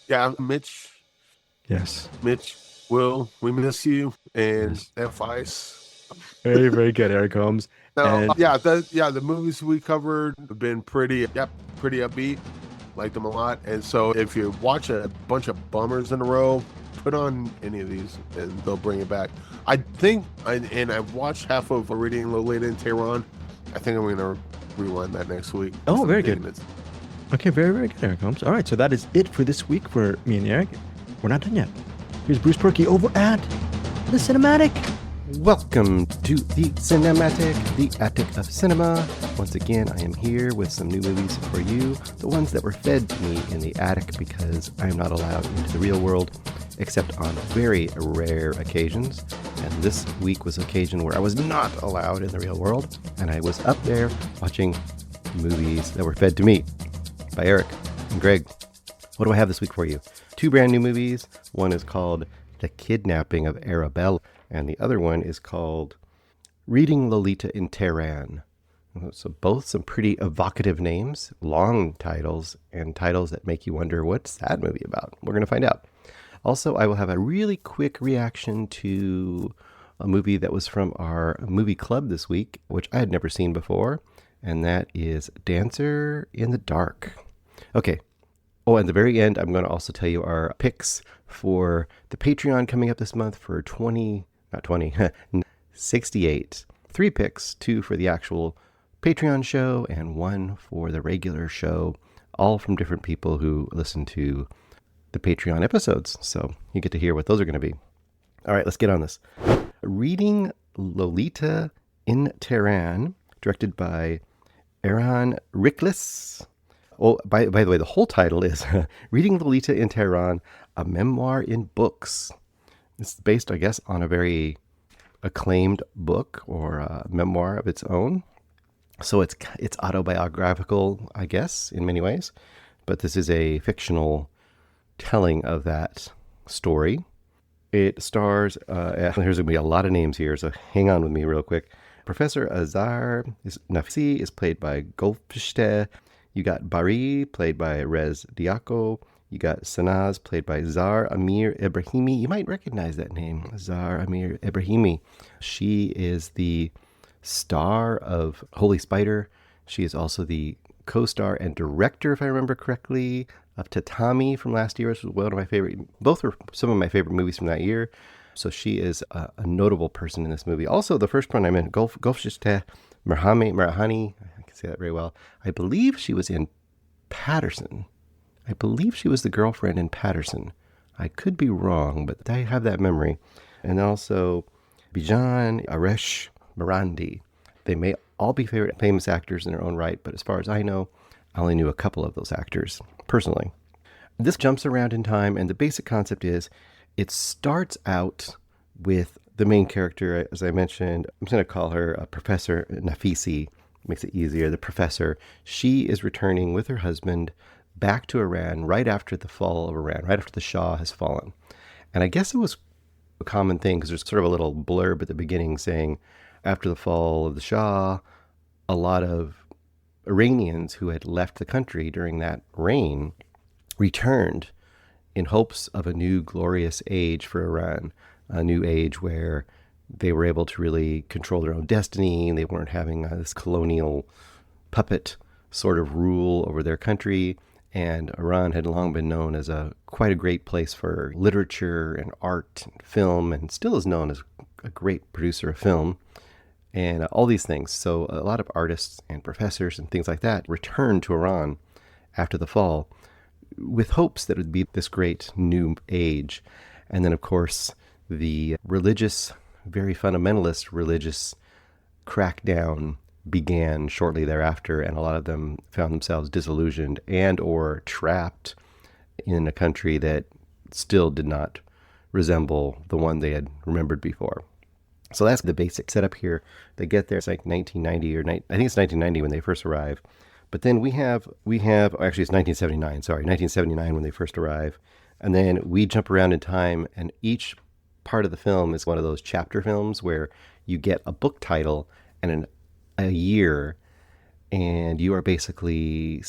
Yeah, Mitch, Yes. Will, we miss you, and Yes. F Ice. Very, very good, Eric Holmes. Now, And- the movies we covered have been pretty upbeat. Liked them a lot. And so if you watch a bunch of bummers in a row, put on any of these and they'll bring it back. I think, and I've watched half of Reading Lolita In Tehran. I think I'm going to rewind that next week. Oh, very good. It's- Okay, very, very good, Eric Holmes. All right, so that is it for this week for me and Eric. We're not done yet. Here's Bruce Purkey over at the Cinematic. Welcome to the Cinematic, the attic of cinema. Once again, I am here with some new movies for you, the ones that were fed to me in the attic because I am not allowed into the real world except on very rare occasions. And this week was an occasion where I was not allowed in the real world, and I was up there watching movies that were fed to me by Eric and Greg. What do I have this week for you? 2 brand new movies. One is called The Kidnapping of Arabella, and the other one is called Reading Lolita in Tehran. So both some pretty evocative names, long titles, and titles that make you wonder, what's that movie about? We're going to find out. Also, I will have a really quick reaction to a movie that was from our movie club this week, which I had never seen before, and that is Dancer in the Dark. Okay. Oh, at the very end, I'm going to also tell you our picks for the Patreon coming up this month for 68. 3 picks, 2 for the actual Patreon show and 1 for the regular show, all from different people who listen to the Patreon episodes. So you get to hear what those are going to be. All right, let's get on this. Reading Lolita in Tehran, directed by Erhan Riklis. Oh, by the way, the whole title is Reading Lolita in Tehran, a memoir in books. It's based, I guess, on a very acclaimed book or a memoir of its own. So it's autobiographical, I guess, in many ways. But this is a fictional telling of that story. It stars, there's going to be a lot of names here, so hang on with me real quick. Professor Azar Nafisi is played by Golfshteh. You got Bari, played by Rez Diako. You got Sanaz, played by Zar Amir Ibrahimi. You might recognize that name, Zar Amir Ibrahimi. She is the star of Holy Spider. She is also the co-star and director, if I remember correctly, of Tatami from last year, which was one of my favorite. Both were some of my favorite movies from that year. So she is a notable person in this movie. Also, the first one I meant, Golfshteh Mirahani, I can say that very well. I believe she was in Peterson. I believe she was the girlfriend in Peterson. I could be wrong, but I have that memory. And also Bijan Aresh Marandi. They may all be famous actors in their own right, but as far as I know, I only knew a couple of those actors personally. This jumps around in time, and the basic concept is it starts out with the main character, as I mentioned. I'm just going to call her Professor Nafisi. Makes it easier. The professor. She is returning with her husband back to Iran right after the fall of Iran, right after the Shah has fallen. And I guess it was a common thing because there's sort of a little blurb at the beginning saying, after the fall of the Shah, a lot of Iranians who had left the country during that reign returned in hopes of a new glorious age for Iran, a new age where they were able to really control their own destiny, and they weren't having this colonial puppet sort of rule over their country. And Iran had long been known as quite a great place for literature and art and film, and still is known as a great producer of film and all these things. So a lot of artists and professors and things like that returned to Iran after the fall with hopes that it would be this great new age. And then, of course, the religious, very fundamentalist religious crackdown began shortly thereafter, and a lot of them found themselves disillusioned and or trapped in a country that still did not resemble the one they had remembered before. So that's the basic setup here. They get there, it's like 1990 I think it's 1990 when they first arrive. But then we have actually it's 1979 when they first arrive. And then we jump around in time, and each part of the film is one of those chapter films where you get a book title and a year, and you are basically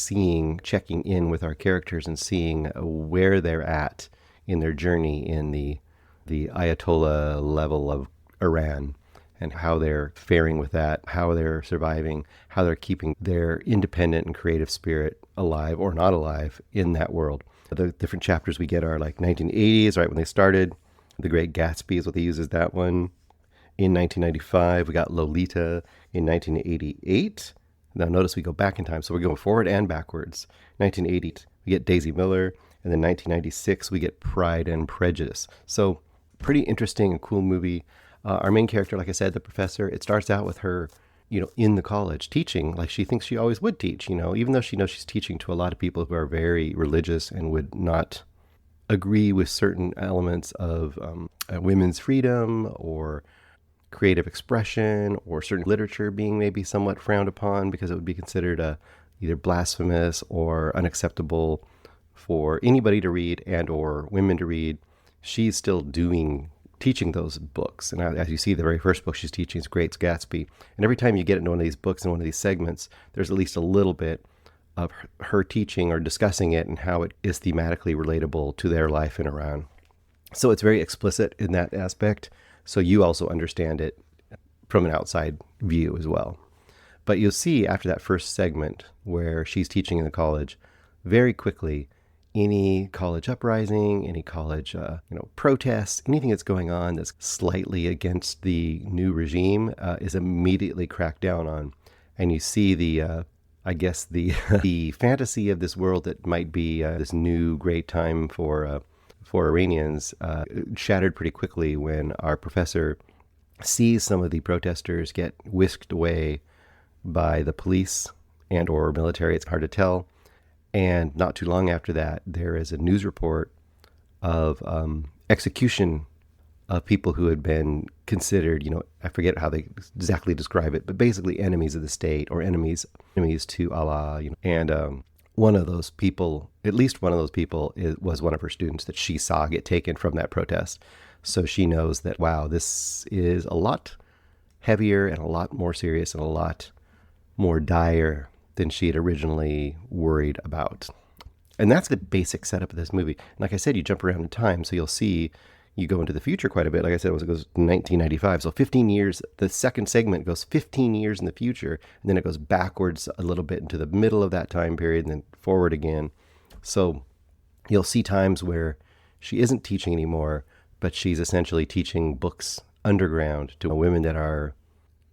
checking in with our characters and seeing where they're at in their journey in the Ayatollah level of Iran, and how they're faring with that, how they're surviving, how they're keeping their independent and creative spirit alive or not alive in that world. The different chapters we get are like 1980s, right when they started. The Great Gatsby is what they use as that one. In 1995, we got Lolita. In 1988, now notice we go back in time, so we're going forward and backwards. 1980, we get Daisy Miller, and then 1996, we get Pride and Prejudice. So pretty interesting and cool movie. Our main character, like I said, the professor, it starts out with her, in the college teaching like she thinks she always would teach, even though she knows she's teaching to a lot of people who are very religious and would not agree with certain elements of women's freedom or creative expression, or certain literature being maybe somewhat frowned upon because it would be considered either blasphemous or unacceptable for anybody to read and or women to read. She's still teaching those books. And as you see, the very first book she's teaching is Great Gatsby. And every time you get into one of these books in one of these segments, there's at least a little bit of her teaching or discussing it and how it is thematically relatable to their life in Iran. So it's very explicit in that aspect. So you also understand it from an outside view as well. But you'll see after that first segment where she's teaching in the college, very quickly, any college uprising, any college protests, anything that's going on that's slightly against the new regime is immediately cracked down on. And you see the fantasy of this world that might be this new great time for Iranians shattered pretty quickly when our professor sees some of the protesters get whisked away by the police and or military. It's hard to tell. And not too long after that, there is a news report of execution of people who had been considered, I forget how they exactly describe it, but basically enemies of the state or enemies to Allah. And one of those people, at least one of those people, was one of her students that she saw get taken from that protest. So she knows that, wow, this is a lot heavier and a lot more serious and a lot more dire than she had originally worried about. And that's the basic setup of this movie. Like I said, you jump around in time, so you'll see you go into the future quite a bit. Like I said, it goes 1995. So 15 years, the second segment goes 15 years in the future, and then it goes backwards a little bit into the middle of that time period and then forward again. So you'll see times where she isn't teaching anymore, but she's essentially teaching books underground to women that are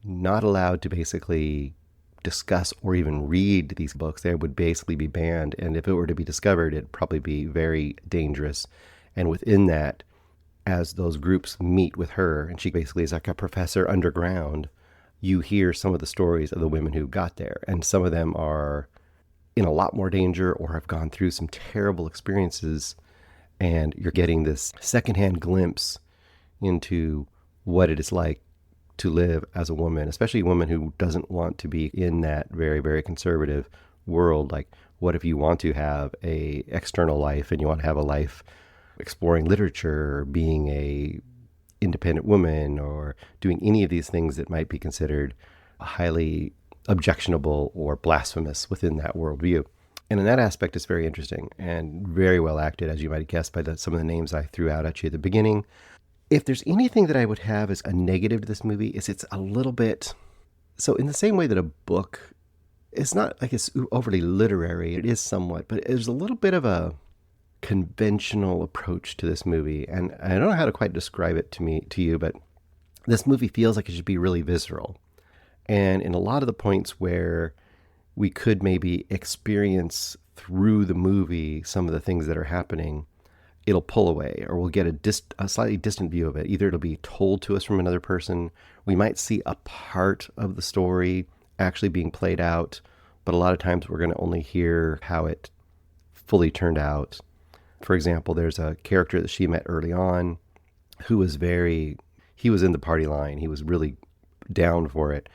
not allowed to basically discuss or even read these books. They would basically be banned. And if it were to be discovered, it'd probably be very dangerous. And within that, as those groups meet with her, and she basically is like a professor underground, you hear some of the stories of the women who got there. And some of them are in a lot more danger or have gone through some terrible experiences. And you're getting this secondhand glimpse into what it is like to live as a woman, especially a woman who doesn't want to be in that very, very conservative world. Like, what if you want to have a external life and you want to have a life exploring literature, or being a independent woman, or doing any of these things that might be considered highly objectionable or blasphemous within that worldview. And in that aspect, it's very interesting and very well acted, as you might have guessed by some of the names I threw out at you at the beginning. If there's anything that I would have as a negative to this movie, is it's a little bit... So in the same way that a book, it's not like it's overly literary, it is somewhat, but there's a little bit of a conventional approach to this movie. And I don't know how to quite describe it to you, but this movie feels like it should be really visceral. And in a lot of the points where we could maybe experience through the movie some of the things that are happening, it'll pull away, or we'll get a slightly distant view of it. Either it'll be told to us from another person. We might see a part of the story actually being played out, but a lot of times we're going to only hear how it fully turned out. For example, there's a character that she met early on who was he was in the party line. He was really down for it.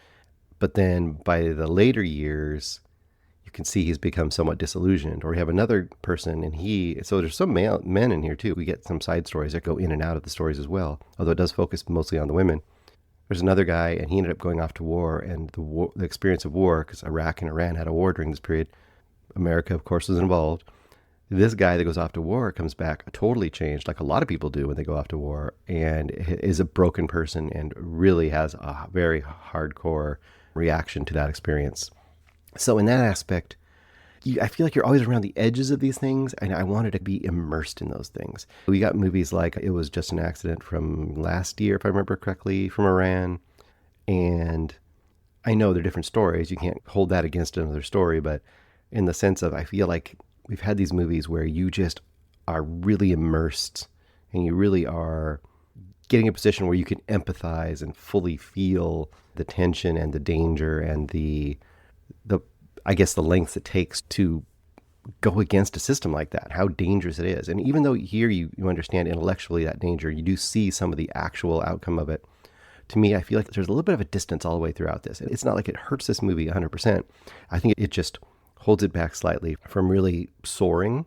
But then by the later years, you can see he's become somewhat disillusioned. Or we have another person, and so there's some men in here too. We get some side stories that go in and out of the stories as well, although it does focus mostly on the women. There's another guy, and he ended up going off to war, and the experience of war, because Iraq and Iran had a war during this period. America, of course, was involved. This guy that goes off to war comes back totally changed, like a lot of people do when they go off to war, and is a broken person and really has a very hardcore reaction to that experience. So in that aspect, I feel like you're always around the edges of these things, and I wanted to be immersed in those things. We got movies like It Was Just an Accident from last year, if I remember correctly, from Iran. And I know they're different stories. You can't hold that against another story, but in the sense of, I feel like we've had these movies where you just are really immersed and you really are getting a position where you can empathize and fully feel the tension and the danger and the I guess the lengths it takes to go against a system like that, how dangerous it is. And even though here you understand intellectually that danger, you do see some of the actual outcome of it. To me, I feel like there's a little bit of a distance all the way throughout this. It's not like it hurts this movie 100%. I think it just holds it back slightly from really soaring.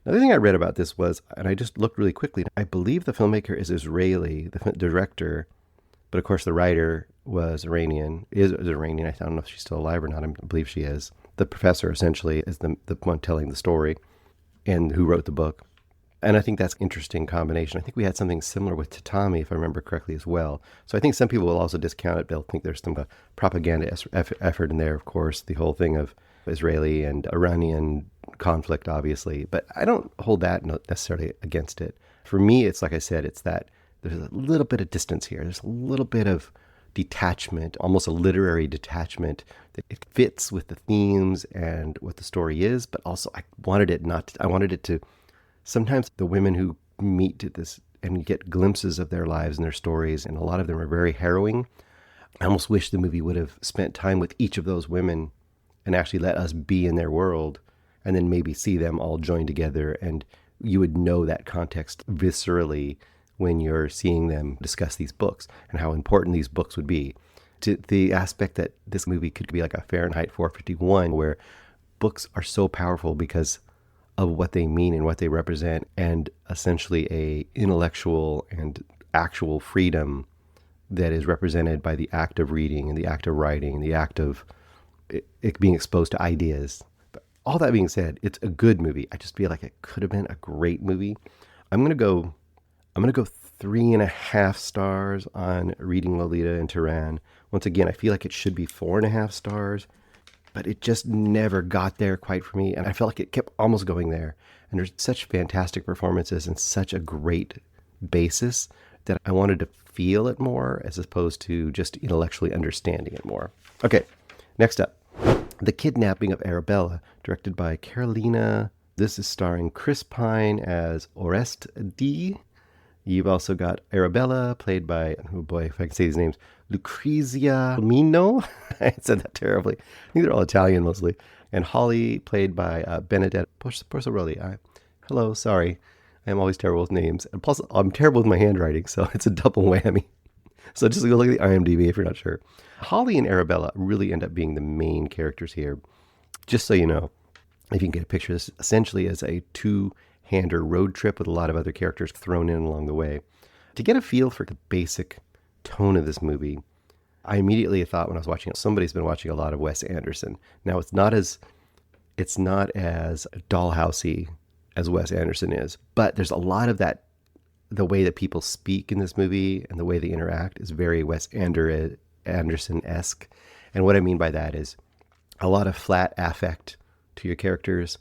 Another thing I read about this was, and I just looked really quickly, I believe the filmmaker is Israeli, the director, but of course the writer was Iranian. I don't know if she's still alive or not. I believe she is. The professor essentially is the one telling the story and who wrote the book. And I think that's an interesting combination. I think we had something similar with Tatami, if I remember correctly, as well. So I think some people will also discount it. They'll think there's some propaganda effort in there, of course, the whole thing of Israeli and Iranian conflict, obviously. But I don't hold that necessarily against it. For me, it's like I said, it's that there's a little bit of distance here. There's a little bit of detachment, almost a literary detachment. It fits with the themes and what the story is, but also I wanted it to, sometimes the women who meet at this and you get glimpses of their lives and their stories, and a lot of them are very harrowing. I almost wish the movie would have spent time with each of those women and actually let us be in their world, and then maybe see them all join together, and you would know that context viscerally when you're seeing them discuss these books and how important these books would be. To the aspect that this movie could be like a Fahrenheit 451, where books are so powerful because of what they mean and what they represent, and essentially a intellectual and actual freedom that is represented by the act of reading and the act of writing and the act of it being exposed to ideas. But all that being said, it's a good movie. I just feel like it could have been a great movie. I'm gonna go 3.5 stars on Reading Lolita in Tehran. Once again, I feel like it should be 4.5 stars, but it just never got there quite for me. And I felt like it kept almost going there. And there's such fantastic performances and such a great basis that I wanted to feel it more as opposed to just intellectually understanding it more. Okay, next up. The Kidnapping of Arabella, directed by Carolina. This is starring Chris Pine as Orestes. You've also got Arabella, played by, oh boy, if I can say these names, Lucrezia Mino. I said that terribly. I think they're all Italian mostly. And Holly, played by Benedetta Porceroli. Hello, sorry. I'm always terrible with names. And plus, I'm terrible with my handwriting, so it's a double whammy. So just go look at the IMDb if you're not sure. Holly and Arabella really end up being the main characters here. Just so you know, if you can get a picture of this, essentially as a two-hander road trip with a lot of other characters thrown in along the way. To get a feel for the basic tone of this movie, I immediately thought when I was watching it, somebody's been watching a lot of Wes Anderson. Now, it's not as dollhousey as Wes Anderson is, but there's a lot of that. The way that people speak in this movie and the way they interact is very Wes Anderson-esque. And what I mean by that is a lot of flat affect to your characters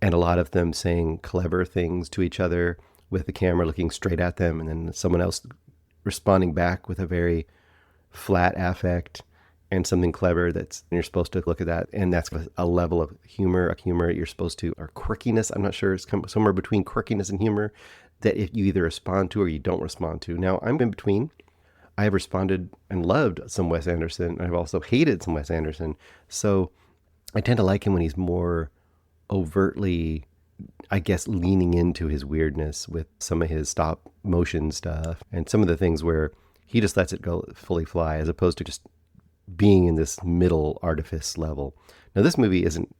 and a lot of them saying clever things to each other with the camera looking straight at them and then someone else responding back with a very flat affect and something clever that's you're supposed to look at that. And that's a level of humor you're supposed to, or quirkiness. I'm not sure. It's somewhere between quirkiness and humor that if you either respond to or you don't respond to. Now, I'm in between. I have responded and loved some Wes Anderson. I've also hated some Wes Anderson. So I tend to like him when he's more overtly, I guess, leaning into his weirdness with some of his stop motion stuff and some of the things where he just lets it go fully fly as opposed to just being in this middle artifice level. Now, this movie isn't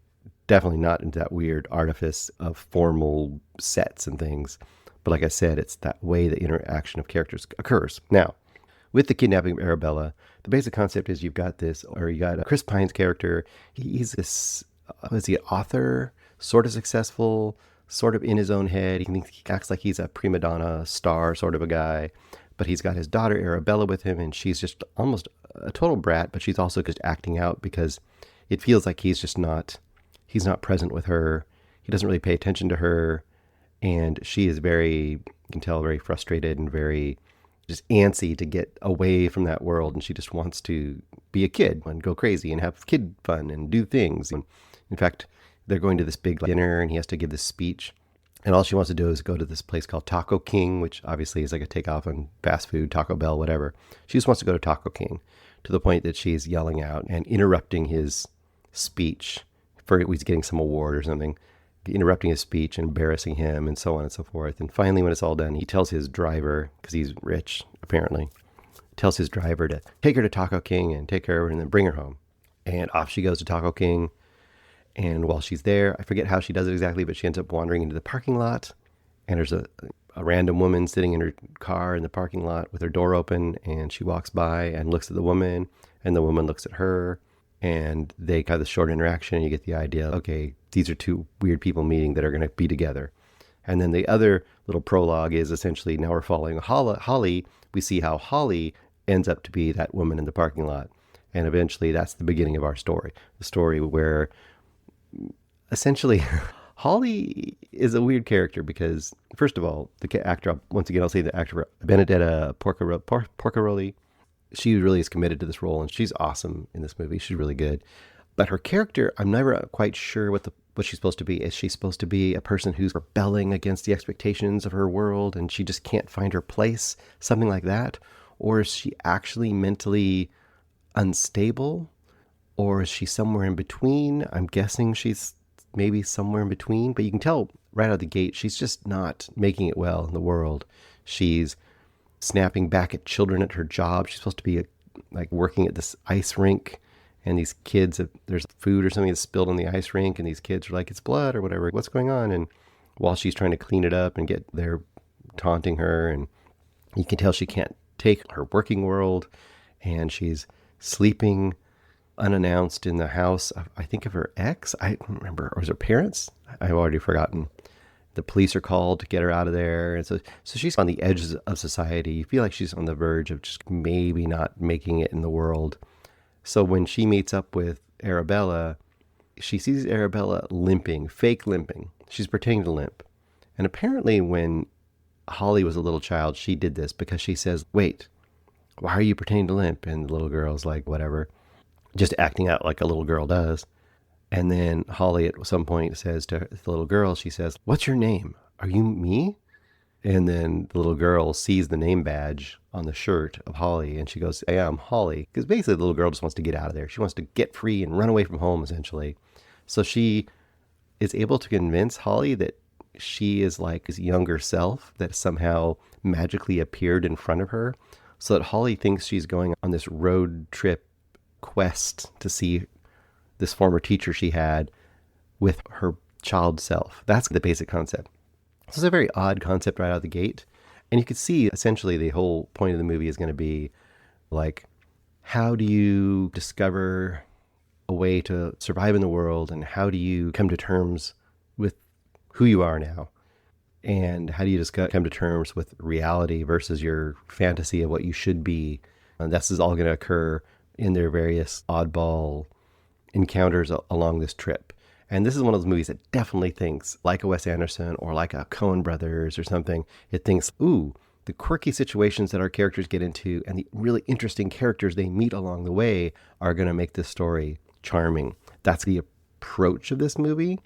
definitely not into that weird artifice of formal sets and things. But like I said, it's that way the interaction of characters occurs. Now, with The Kidnapping of Arabella, the basic concept is you got Chris Pine's character. He's this, an author, sort of successful, sort of in his own head. He acts like he's a prima donna star sort of a guy. But he's got his daughter Arabella with him, and she's just almost a total brat, but she's also just acting out because it feels like he's not present with her. He doesn't really pay attention to her. And she is you can tell, very frustrated and very just antsy to get away from that world. And she just wants to be a kid and go crazy and have kid fun and do things. And in fact, they're going to this big dinner and he has to give this speech. And all she wants to do is go to this place called Taco King, which obviously is like a takeoff on fast food, Taco Bell, whatever. She just wants to go to Taco King to the point that she's yelling out and interrupting his speech for he's getting some award or something. Interrupting his speech and embarrassing him and so on and so forth. And finally, when it's all done, he tells his driver, because he's rich, apparently, tells his driver to take her to Taco King and take her and then bring her home. And off she goes to Taco King. And while she's there, I forget how she does it exactly, but she ends up wandering into the parking lot. And there's a random woman sitting in her car in the parking lot with her door open. And she walks by and looks at the woman. And the woman looks at her. And they have this short interaction and you get the idea, okay, these are two weird people meeting that are going to be together. And then the other little prologue is essentially now we're following Holly. We see how Holly ends up to be that woman in the parking lot. And eventually that's the beginning of our story. The story where essentially Holly is a weird character because, first of all, the actor, once again, I'll say the actor, Benedetta Porceroli, she really is committed to this role and she's awesome in this movie. She's really good. But her character, I'm never quite sure what she's supposed to be. Is she supposed to be a person who's rebelling against the expectations of her world and she just can't find her place, something like that? Or is she actually mentally unstable? Or is she somewhere in between? I'm guessing she's maybe somewhere in between, but you can tell right out of the gate, she's just not making it well in the world. She's snapping back at children at her job. She's supposed to be like working at this ice rink, and these kids, there's food or something that's spilled on the ice rink, and these kids are like, it's blood or whatever. What's going on? And while she's trying to clean it up and they're taunting her, and you can tell she can't take her working world, and she's sleeping unannounced in the house, I think of her ex, I don't remember, or was her parents? I've already forgotten. The police are called to get her out of there. And so she's on the edges of society. You feel like she's on the verge of just maybe not making it in the world. So when she meets up with Arabella, she sees Arabella limping, fake limping. She's pretending to limp. And apparently when Holly was a little child, she did this because she says, wait, why are you pretending to limp? And the little girl's like, whatever, just acting out like a little girl does. And then Holly at some point says to the little girl, she says, what's your name? Are you me? And then the little girl sees the name badge on the shirt of Holly, and she goes, hey, I'm Holly. Because basically the little girl just wants to get out of there. She wants to get free and run away from home, essentially. So she is able to convince Holly that she is like his younger self that somehow magically appeared in front of her, so that Holly thinks she's going on this road trip quest to see this former teacher she had with her child self. That's the basic concept. So it's a very odd concept right out of the gate. And you could see essentially the whole point of the movie is going to be like, how do you discover a way to survive in the world, and how do you come to terms with who you are now? And how do you come to terms with reality versus your fantasy of what you should be? And this is all going to occur in their various oddball encounters along this trip. And this is one of those movies that definitely thinks like a Wes Anderson or like a Coen Brothers or something. It thinks, ooh, the quirky situations that our characters get into and the really interesting characters they meet along the way are going to make this story charming. That's the approach of this movie.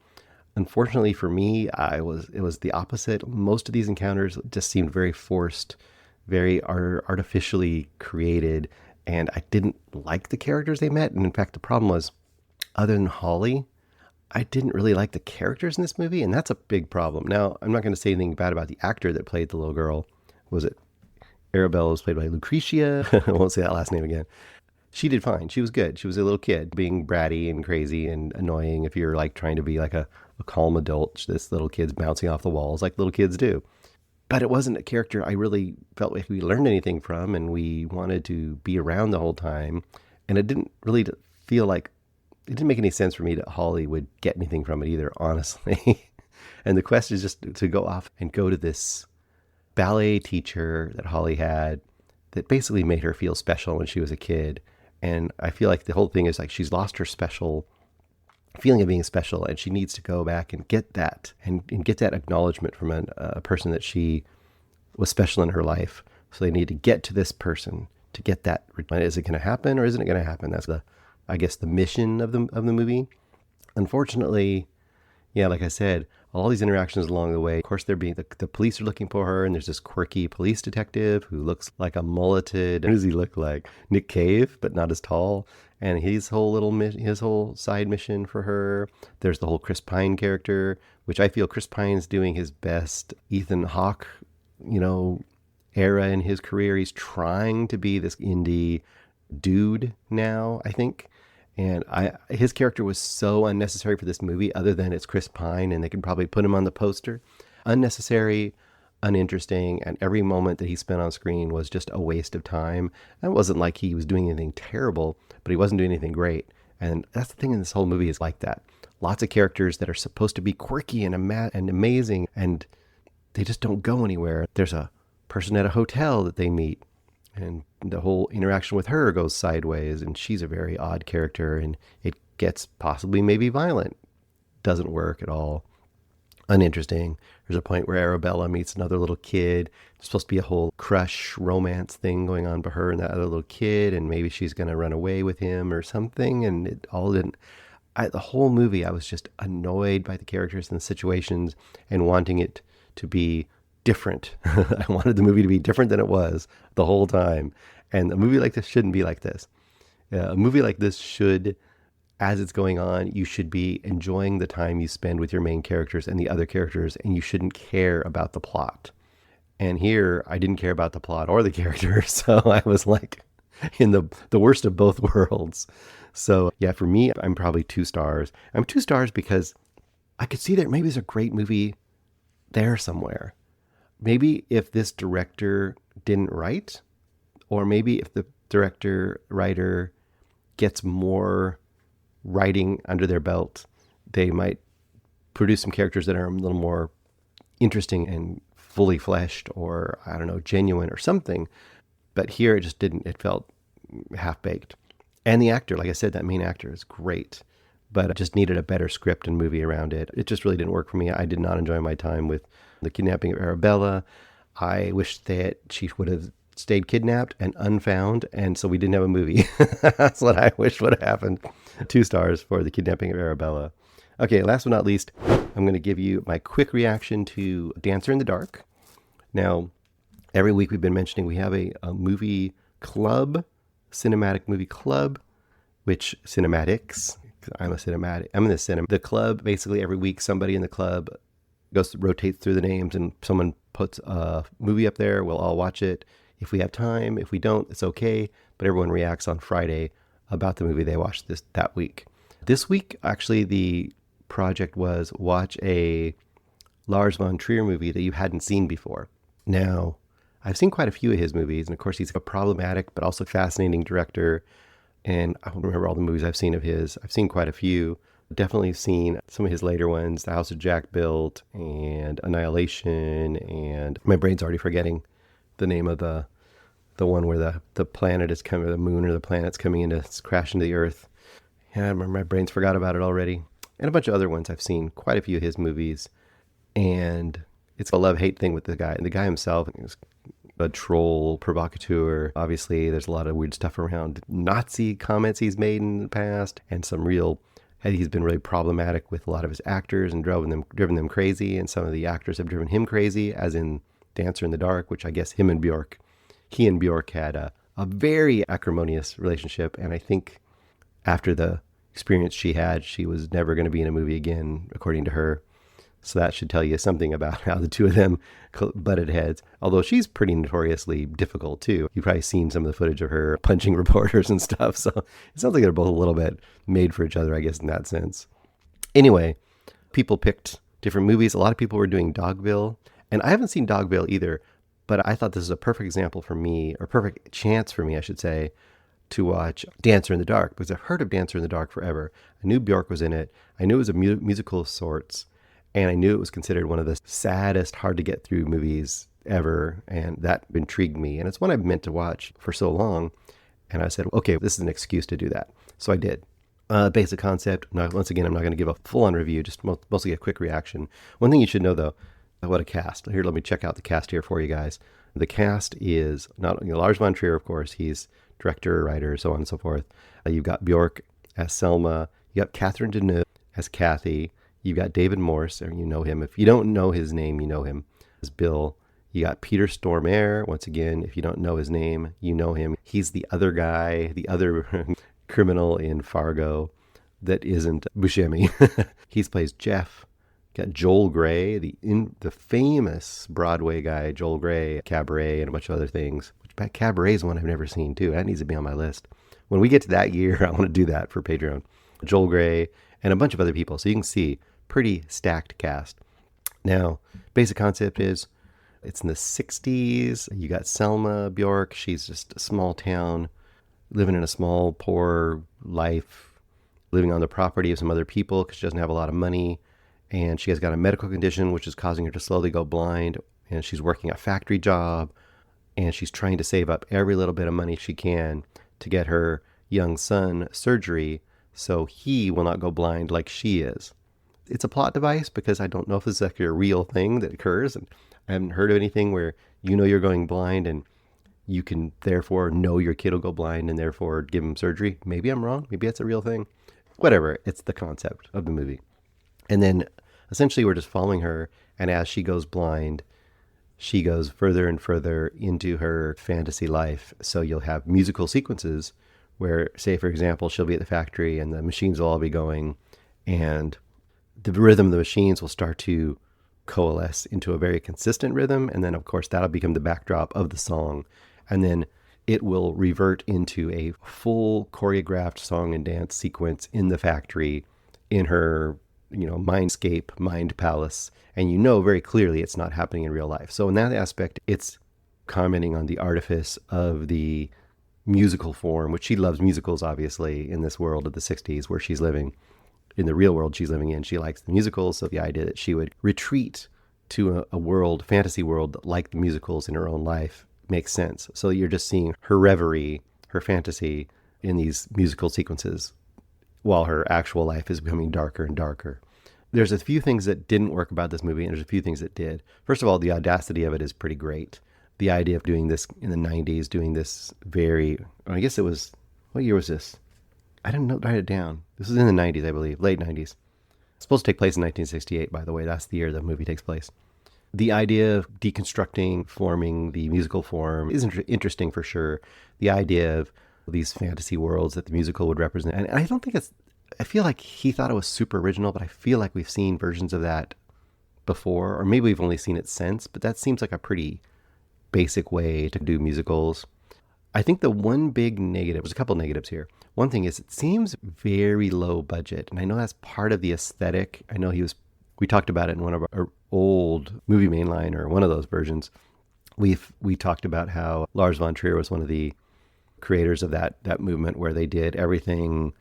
Unfortunately for me, it was the opposite. Most of these encounters just seemed very forced, very artificially created, and I didn't like the characters they met. And in fact, the problem was, other than Holly, I didn't really like the characters in this movie, and that's a big problem. Now, I'm not going to say anything bad about the actor that played the little girl. Was it Arabella? Was played by Lucretia. I won't say that last name again. She did fine. She was good. She was a little kid being bratty and crazy and annoying if you're like trying to be like a calm adult. This little kid's bouncing off the walls like little kids do. But it wasn't a character I really felt like we learned anything from, and we wanted to be around the whole time. And it didn't really feel like, it didn't make any sense for me that Holly would get anything from it either, honestly. And the quest is just to go off and go to this ballet teacher that Holly had that basically made her feel special when she was a kid. And I feel like the whole thing is like she's lost her special feeling of being special, and she needs to go back and get that and get that acknowledgement from a person that she was special in her life. So they need to get to this person to get that. Is it going to happen or isn't it going to happen? That's I guess the mission of the movie. Unfortunately, yeah, like I said, all these interactions along the way, of course, the police are looking for her, and there's this quirky police detective who looks like a mulleted, what does he look like? Nick Cave, but not as tall. And his whole side mission for her. There's the whole Chris Pine character, which I feel Chris Pine's doing his best Ethan Hawke, era in his career. He's trying to be this indie dude now, I think. And his character was so unnecessary for this movie, other than it's Chris Pine, and they could probably put him on the poster. Unnecessary, uninteresting, and every moment that he spent on screen was just a waste of time. And it wasn't like he was doing anything terrible, but he wasn't doing anything great. And that's the thing in this whole movie is like that. Lots of characters that are supposed to be quirky and amazing, and they just don't go anywhere. There's a person at a hotel that they meet, and the whole interaction with her goes sideways, and she's a very odd character, and it gets possibly maybe violent. Doesn't work at all. uninteresting. There's a point where Arabella meets another little kid. There's supposed to be a whole crush romance thing going on for her and that other little kid, and maybe she's going to run away with him or something, and it all didn't. The whole movie, I was just annoyed by the characters and the situations and wanting it to be different. I wanted the movie to be different than it was the whole time. And a movie like this shouldn't be like this. A movie like this should, as it's going on, you should be enjoying the time you spend with your main characters and the other characters, and you shouldn't care about the plot. And here, I didn't care about the plot or the characters, so I was like in the worst of both worlds. So yeah, for me, I'm probably 2 stars. I'm 2 stars because I could see that maybe there's a great movie there somewhere. Maybe if this director didn't write, or maybe if the writer gets more writing under their belt, they might produce some characters that are a little more interesting and fully fleshed, or I don't know, genuine or something. But here it just didn't. It felt half-baked. And the actor, like I said, that main actor is great, but I just needed a better script and movie around it. It just really didn't work for me. I did not enjoy my time with the Kidnapping of Arabella. I wish that she would have stayed kidnapped and unfound, and so we didn't have a movie. That's what I wish would have happened. 2 stars for the Kidnapping of Arabella. Okay, last but not least, I'm going to give you my quick reaction to Dancer in the Dark. Now, every week we've been mentioning we have a movie club, cinematic movie club, which CinemAddicts, I'm in the cinema. The club, basically every week somebody in the club rotates through the names, and someone puts a movie up there. We'll all watch it if we have time. If we don't, it's okay. But everyone reacts on Friday about the movie they watched that week. This week, actually, the project was watch a Lars von Trier movie that you hadn't seen before. Now, I've seen quite a few of his movies, and of course, he's a problematic but also fascinating director. And I don't remember all the movies I've seen of his. I've seen quite a few. Definitely seen some of his later ones, The House of Jack Built and Annihilation, and my brain's already forgetting the name of the one where the planet is coming, or the moon or the planet's coming in to crash into the earth. Yeah, I remember, my brain's forgot about it already. And a bunch of other ones. I've seen quite a few of his movies, and it's a love-hate thing with the guy. And the guy himself is a troll, provocateur. Obviously, there's a lot of weird stuff around Nazi comments he's made in the past, and he's been really problematic with a lot of his actors and driven them crazy, and some of the actors have driven him crazy, as in Dancer in the Dark, which I guess he and Bjork had a very acrimonious relationship, and I think after the experience she had, she was never going to be in a movie again, according to her. So that should tell you something about how the two of them butted heads. Although she's pretty notoriously difficult too. You've probably seen some of the footage of her punching reporters and stuff. So it sounds like they're both a little bit made for each other, I guess, in that sense. Anyway, people picked different movies. A lot of people were doing Dogville. And I haven't seen Dogville either, but I thought this is a perfect example for me, or perfect chance for me, I should say, to watch Dancer in the Dark, because I've heard of Dancer in the Dark forever. I knew Bjork was in it. I knew it was a musical of sorts. And I knew it was considered one of the saddest, hard to get through movies ever. And that intrigued me. And it's one I've meant to watch for so long. And I said, okay, this is an excuse to do that. So I did. Basic concept. Now, once again, I'm not going to give a full-on review, just mostly a quick reaction. One thing you should know, though, what a cast. Here, let me check out the cast here for you guys. The cast is not Lars von Trier, of course. He's director, writer, so on and so forth. You've got Bjork as Selma. You got Catherine Deneuve as Kathy. You've got David Morse, or you know him. If you don't know his name, you know him as Bill. You got Peter Stormare. Once again, if you don't know his name, you know him. He's the other guy, the other criminal in Fargo that isn't Buscemi. He plays Jeff. Got Joel Grey, the famous Broadway guy, Joel Grey, Cabaret, and a bunch of other things. Which Cabaret is one I've never seen, too. That needs to be on my list. When we get to that year, I want to do that for Patreon. Joel Grey, and a bunch of other people. So you can see, pretty stacked cast. Now, basic concept is, it's in the 60s. You got Selma Bjork. She's just a small town, living in a small, poor life, living on the property of some other people because she doesn't have a lot of money. And she has got a medical condition which is causing her to slowly go blind. And she's working a factory job. And she's trying to save up every little bit of money she can to get her young son surgery so he will not go blind like she is. It's a plot device because I don't know if this is actually a real thing that occurs. And I haven't heard of anything where you're going blind and you can therefore know your kid will go blind and therefore give him surgery. Maybe I'm wrong. Maybe that's a real thing. Whatever. It's the concept of the movie. And then essentially we're just following her. And as she goes blind, she goes further and further into her fantasy life. So you'll have musical sequences where, say, for example, she'll be at the factory and the machines will all be going and the rhythm of the machines will start to coalesce into a very consistent rhythm. And then, of course, that'll become the backdrop of the song. And then it will revert into a full choreographed song and dance sequence in the factory in her, mindscape, mind palace. And very clearly it's not happening in real life. So in that aspect, it's commenting on the artifice of the musical form, which she loves musicals, obviously, in this world of the 60s where she's living. In the real world she's living in, she likes the musicals. So the idea that she would retreat to a world, fantasy world, like the musicals in her own life makes sense. So you're just seeing her reverie, her fantasy in these musical sequences while her actual life is becoming darker and darker. There's a few things that didn't work about this movie, and there's a few things that did. First of all, the audacity of it is pretty great. The idea of doing this in the 90s, doing this I guess it was, what year was this? I didn't write it down. This is in the 90s, I believe, late 90s. It's supposed to take place in 1968, by the way. That's the year the movie takes place. The idea of deconstructing, forming the musical form is interesting for sure. The idea of these fantasy worlds that the musical would represent. And I don't think I feel like he thought it was super original, but I feel like we've seen versions of that before, or maybe we've only seen it since, but that seems like a pretty basic way to do musicals. I think the one big negative, there's a couple negatives here. One thing is it seems very low budget, and I know that's part of the aesthetic. I know we talked about it in one of our old movie mainline, or one of those versions. We talked about how Lars von Trier was one of the creators of that movement where they did everything.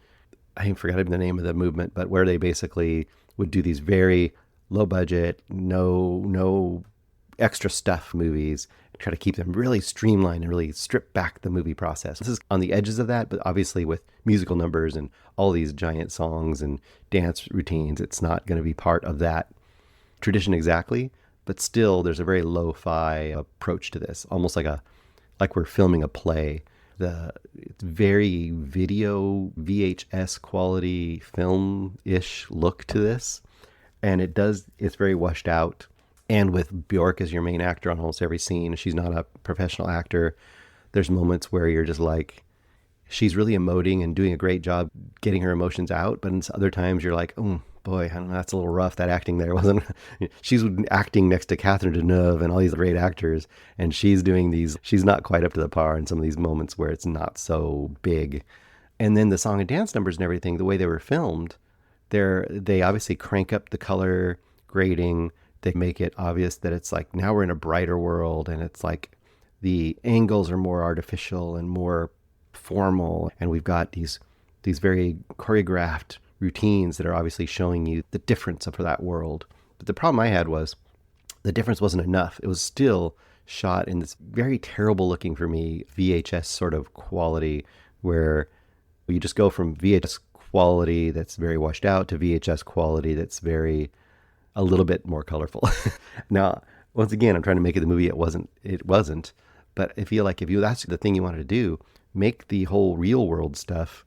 I forgot even the name of the movement, but where they basically would do these very low budget, no extra stuff movies, try to keep them really streamlined and really strip back the movie process. This is on the edges of that, but obviously with musical numbers and all these giant songs and dance routines, it's not going to be part of that tradition exactly, but still there's a very lo-fi approach to this, almost like we're filming a play. It's very video VHS quality film-ish look to this, and it's very washed out. And with Bjork as your main actor on almost every scene, she's not a professional actor. There's moments where you're just like, she's really emoting and doing a great job getting her emotions out, but in other times you're like, oh boy, I don't know, that's a little rough. That acting there wasn't. She's acting next to Catherine Deneuve and all these great actors, and she's not quite up to the par in some of these moments where it's not so big. And then the song and dance numbers and everything, the way they were filmed, they obviously crank up the color grading. They make it obvious that it's like now we're in a brighter world, and it's like the angles are more artificial and more formal, and we've got these very choreographed routines that are obviously showing you the difference of that world. But the problem I had was the difference wasn't enough. It was still shot in this very terrible looking, for me, VHS sort of quality, where you just go from VHS quality that's very washed out to VHS quality that's a little bit more colorful. Now, once again, I'm trying to make it the movie it wasn't, but I feel like that's the thing you wanted to do, make the whole real world stuff,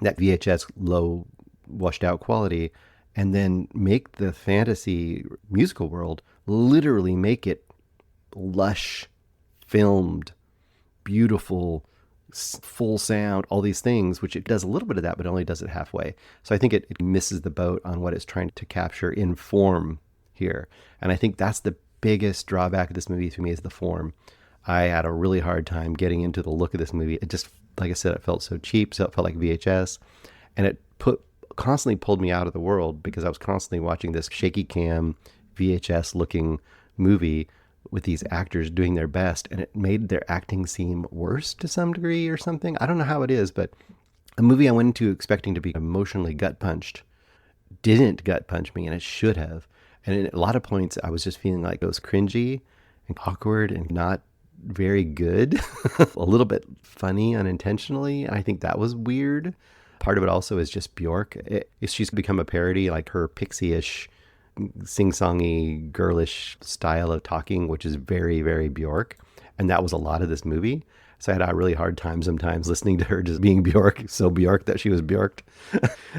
that VHS low washed out quality, and then make the fantasy musical world, literally make it lush, filmed, beautiful, full sound, all these things, which it does a little bit of that, but only does it halfway. So I think it misses the boat on what it's trying to capture in form here. And I think that's the biggest drawback of this movie to me, is the form. I had a really hard time getting into the look of this movie. It just, like I said, it felt so cheap, so it felt like VHS, and it constantly pulled me out of the world because I was constantly watching this shaky cam VHS looking movie with these actors doing their best, and it made their acting seem worse to some degree or something. I don't know how it is, but a movie I went into expecting to be emotionally gut punched didn't gut punch me, and it should have. And at a lot of points I was just feeling like it was cringy and awkward and not very good, a little bit funny unintentionally. And I think that was weird. Part of it also is just Bjork. She's become a parody, like her pixie-ish, sing-songy, girlish style of talking, which is very, very Bjork. And that was a lot of this movie. So I had a really hard time sometimes listening to her just being Bjork, so Bjork that she was Bjorked.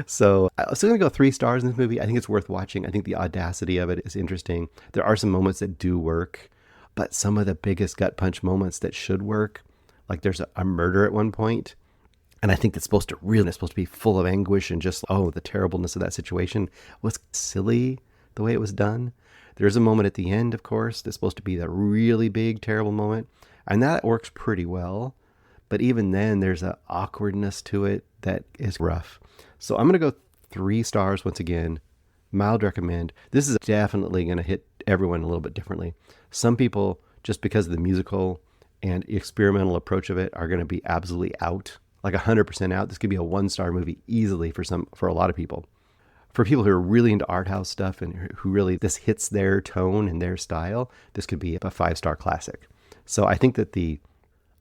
So I'm still going to go 3 stars in this movie. I think it's worth watching. I think the audacity of it is interesting. There are some moments that do work, but some of the biggest gut punch moments that should work, like there's a murder at one point, and I think it's supposed to be full of anguish and just, the terribleness of that situation was silly the way it was done. There's a moment at the end, of course, that's supposed to be the really big, terrible moment. And that works pretty well. But even then, there's an awkwardness to it that is rough. So I'm going to go 3 stars once again. Mild recommend. This is definitely going to hit everyone a little bit differently. Some people, just because of the musical and experimental approach of it, are going to be absolutely out, like 100% out. This could be a 1-star movie easily for a lot of people. For people who are really into art house stuff and who really, this hits their tone and their style, this could be a 5-star classic. So I think the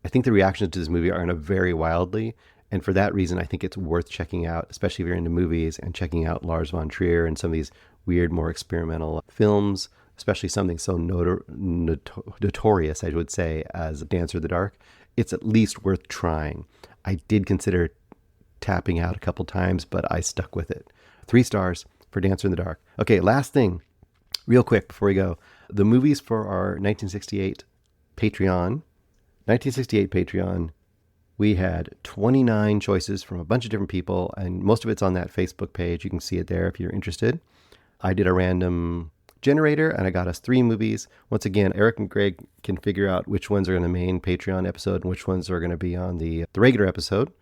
reactions to this movie are going to vary wildly. And for that reason, I think it's worth checking out, especially if you're into movies and checking out Lars von Trier and some of these weird, more experimental films, especially something so notorious, I would say, as Dancer in the Dark. It's at least worth trying. I did consider tapping out a couple times, but I stuck with it. 3 stars for Dancer in the Dark. Okay, last thing, real quick before we go. The movies for our 1968 Patreon, we had 29 choices from a bunch of different people, and most of it's on that Facebook page. You can see it there if you're interested. I did a random generator, and I got us 3 movies. Once again, Eric and Greg can figure out which ones are in the main Patreon episode and which ones are going to be on the regular episode.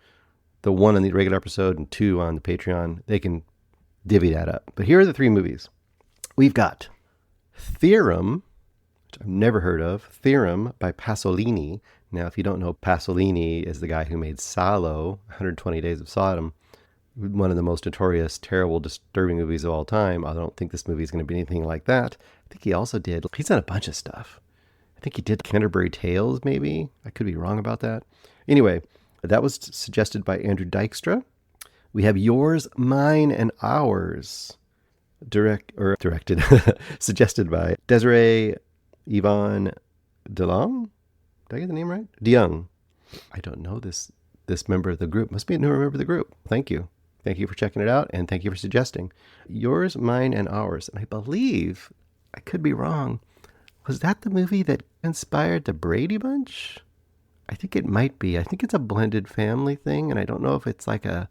The 1 on the regular episode and 2 on the Patreon. They can divvy that up. But here are the 3 movies. We've got Theorem, which I've never heard of. Theorem by Pasolini. Now, if you don't know, Pasolini is the guy who made Salo, 120 Days of Sodom, one of the most notorious, terrible, disturbing movies of all time. I don't think this movie is going to be anything like that. I think he's done a bunch of stuff. I think he did Canterbury Tales, maybe. I could be wrong about that. Anyway, that was suggested by Andrew Dykstra. We have Yours, Mine, and Ours, directed, suggested by Desiree Yvonne DeLong. Did I get the name right? DeYoung. I don't know this member of the group. Must be a new member of the group. Thank you. Thank you for checking it out, and thank you for suggesting. Yours, Mine, and Ours. And I believe, I could be wrong, was that the movie that inspired the Brady Bunch? I think it might be. I think it's a blended family thing, and I don't know if it's like a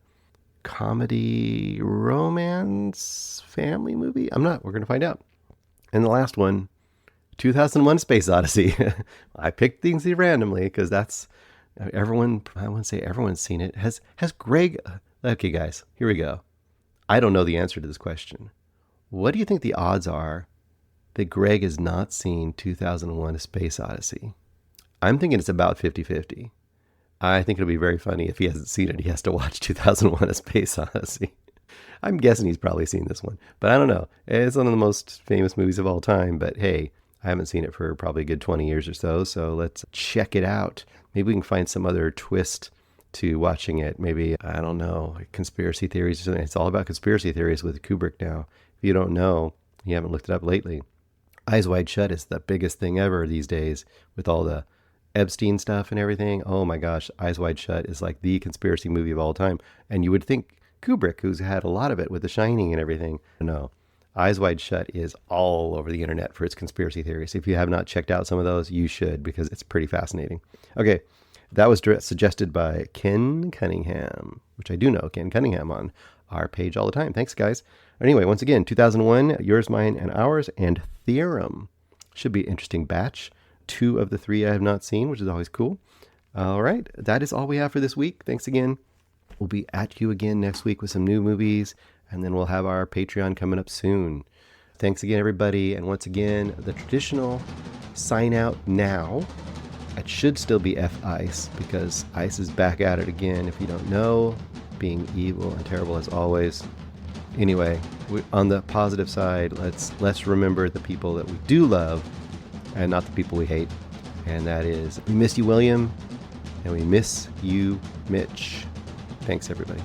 comedy romance family movie. I'm not. We're going to find out. And the last one, 2001 Space Odyssey. I picked things randomly because that's everyone. I wouldn't say everyone's seen it. Has Greg? Okay, guys, here we go. I don't know the answer to this question. What do you think the odds are that Greg has not seen 2001 A Space Odyssey? I'm thinking it's about 50-50. I think it'll be very funny if he hasn't seen it. He has to watch 2001 A Space Odyssey. I'm guessing he's probably seen this one, but I don't know. It's one of the most famous movies of all time, but hey, I haven't seen it for probably a good 20 years or so let's check it out. Maybe we can find some other twist to watching it. Maybe, I don't know, like conspiracy theories or something. It's all about conspiracy theories with Kubrick now. If you don't know, you haven't looked it up lately. Eyes Wide Shut is the biggest thing ever these days with all the Epstein stuff and everything. Oh my gosh, Eyes Wide Shut is like the conspiracy movie of all time. And you would think Kubrick, who's had a lot of it with The Shining and everything. No, Eyes Wide Shut is all over the internet for its conspiracy theories. If you have not checked out some of those, you should, because it's pretty fascinating. Okay, that was suggested by Ken Cunningham, which I do know Ken Cunningham on our page all the time. Thanks, guys. Anyway, once again, 2001, Yours, Mine, and Ours, and Theorem. Should be an interesting batch. 2 of the 3 I have not seen, which is always cool. All right, that is all we have for this week. Thanks again. We'll be at you again next week with some new movies, and then we'll have our Patreon coming up soon. Thanks again, everybody. And once again, the traditional sign out now. It should still be F-Ice, because Ice is back at it again. If you don't know, being evil and terrible as always. Anyway, on the positive side, let's remember the people that we do love and not the people we hate. And that is, we miss you, William, and we miss you, Mitch. Thanks, everybody.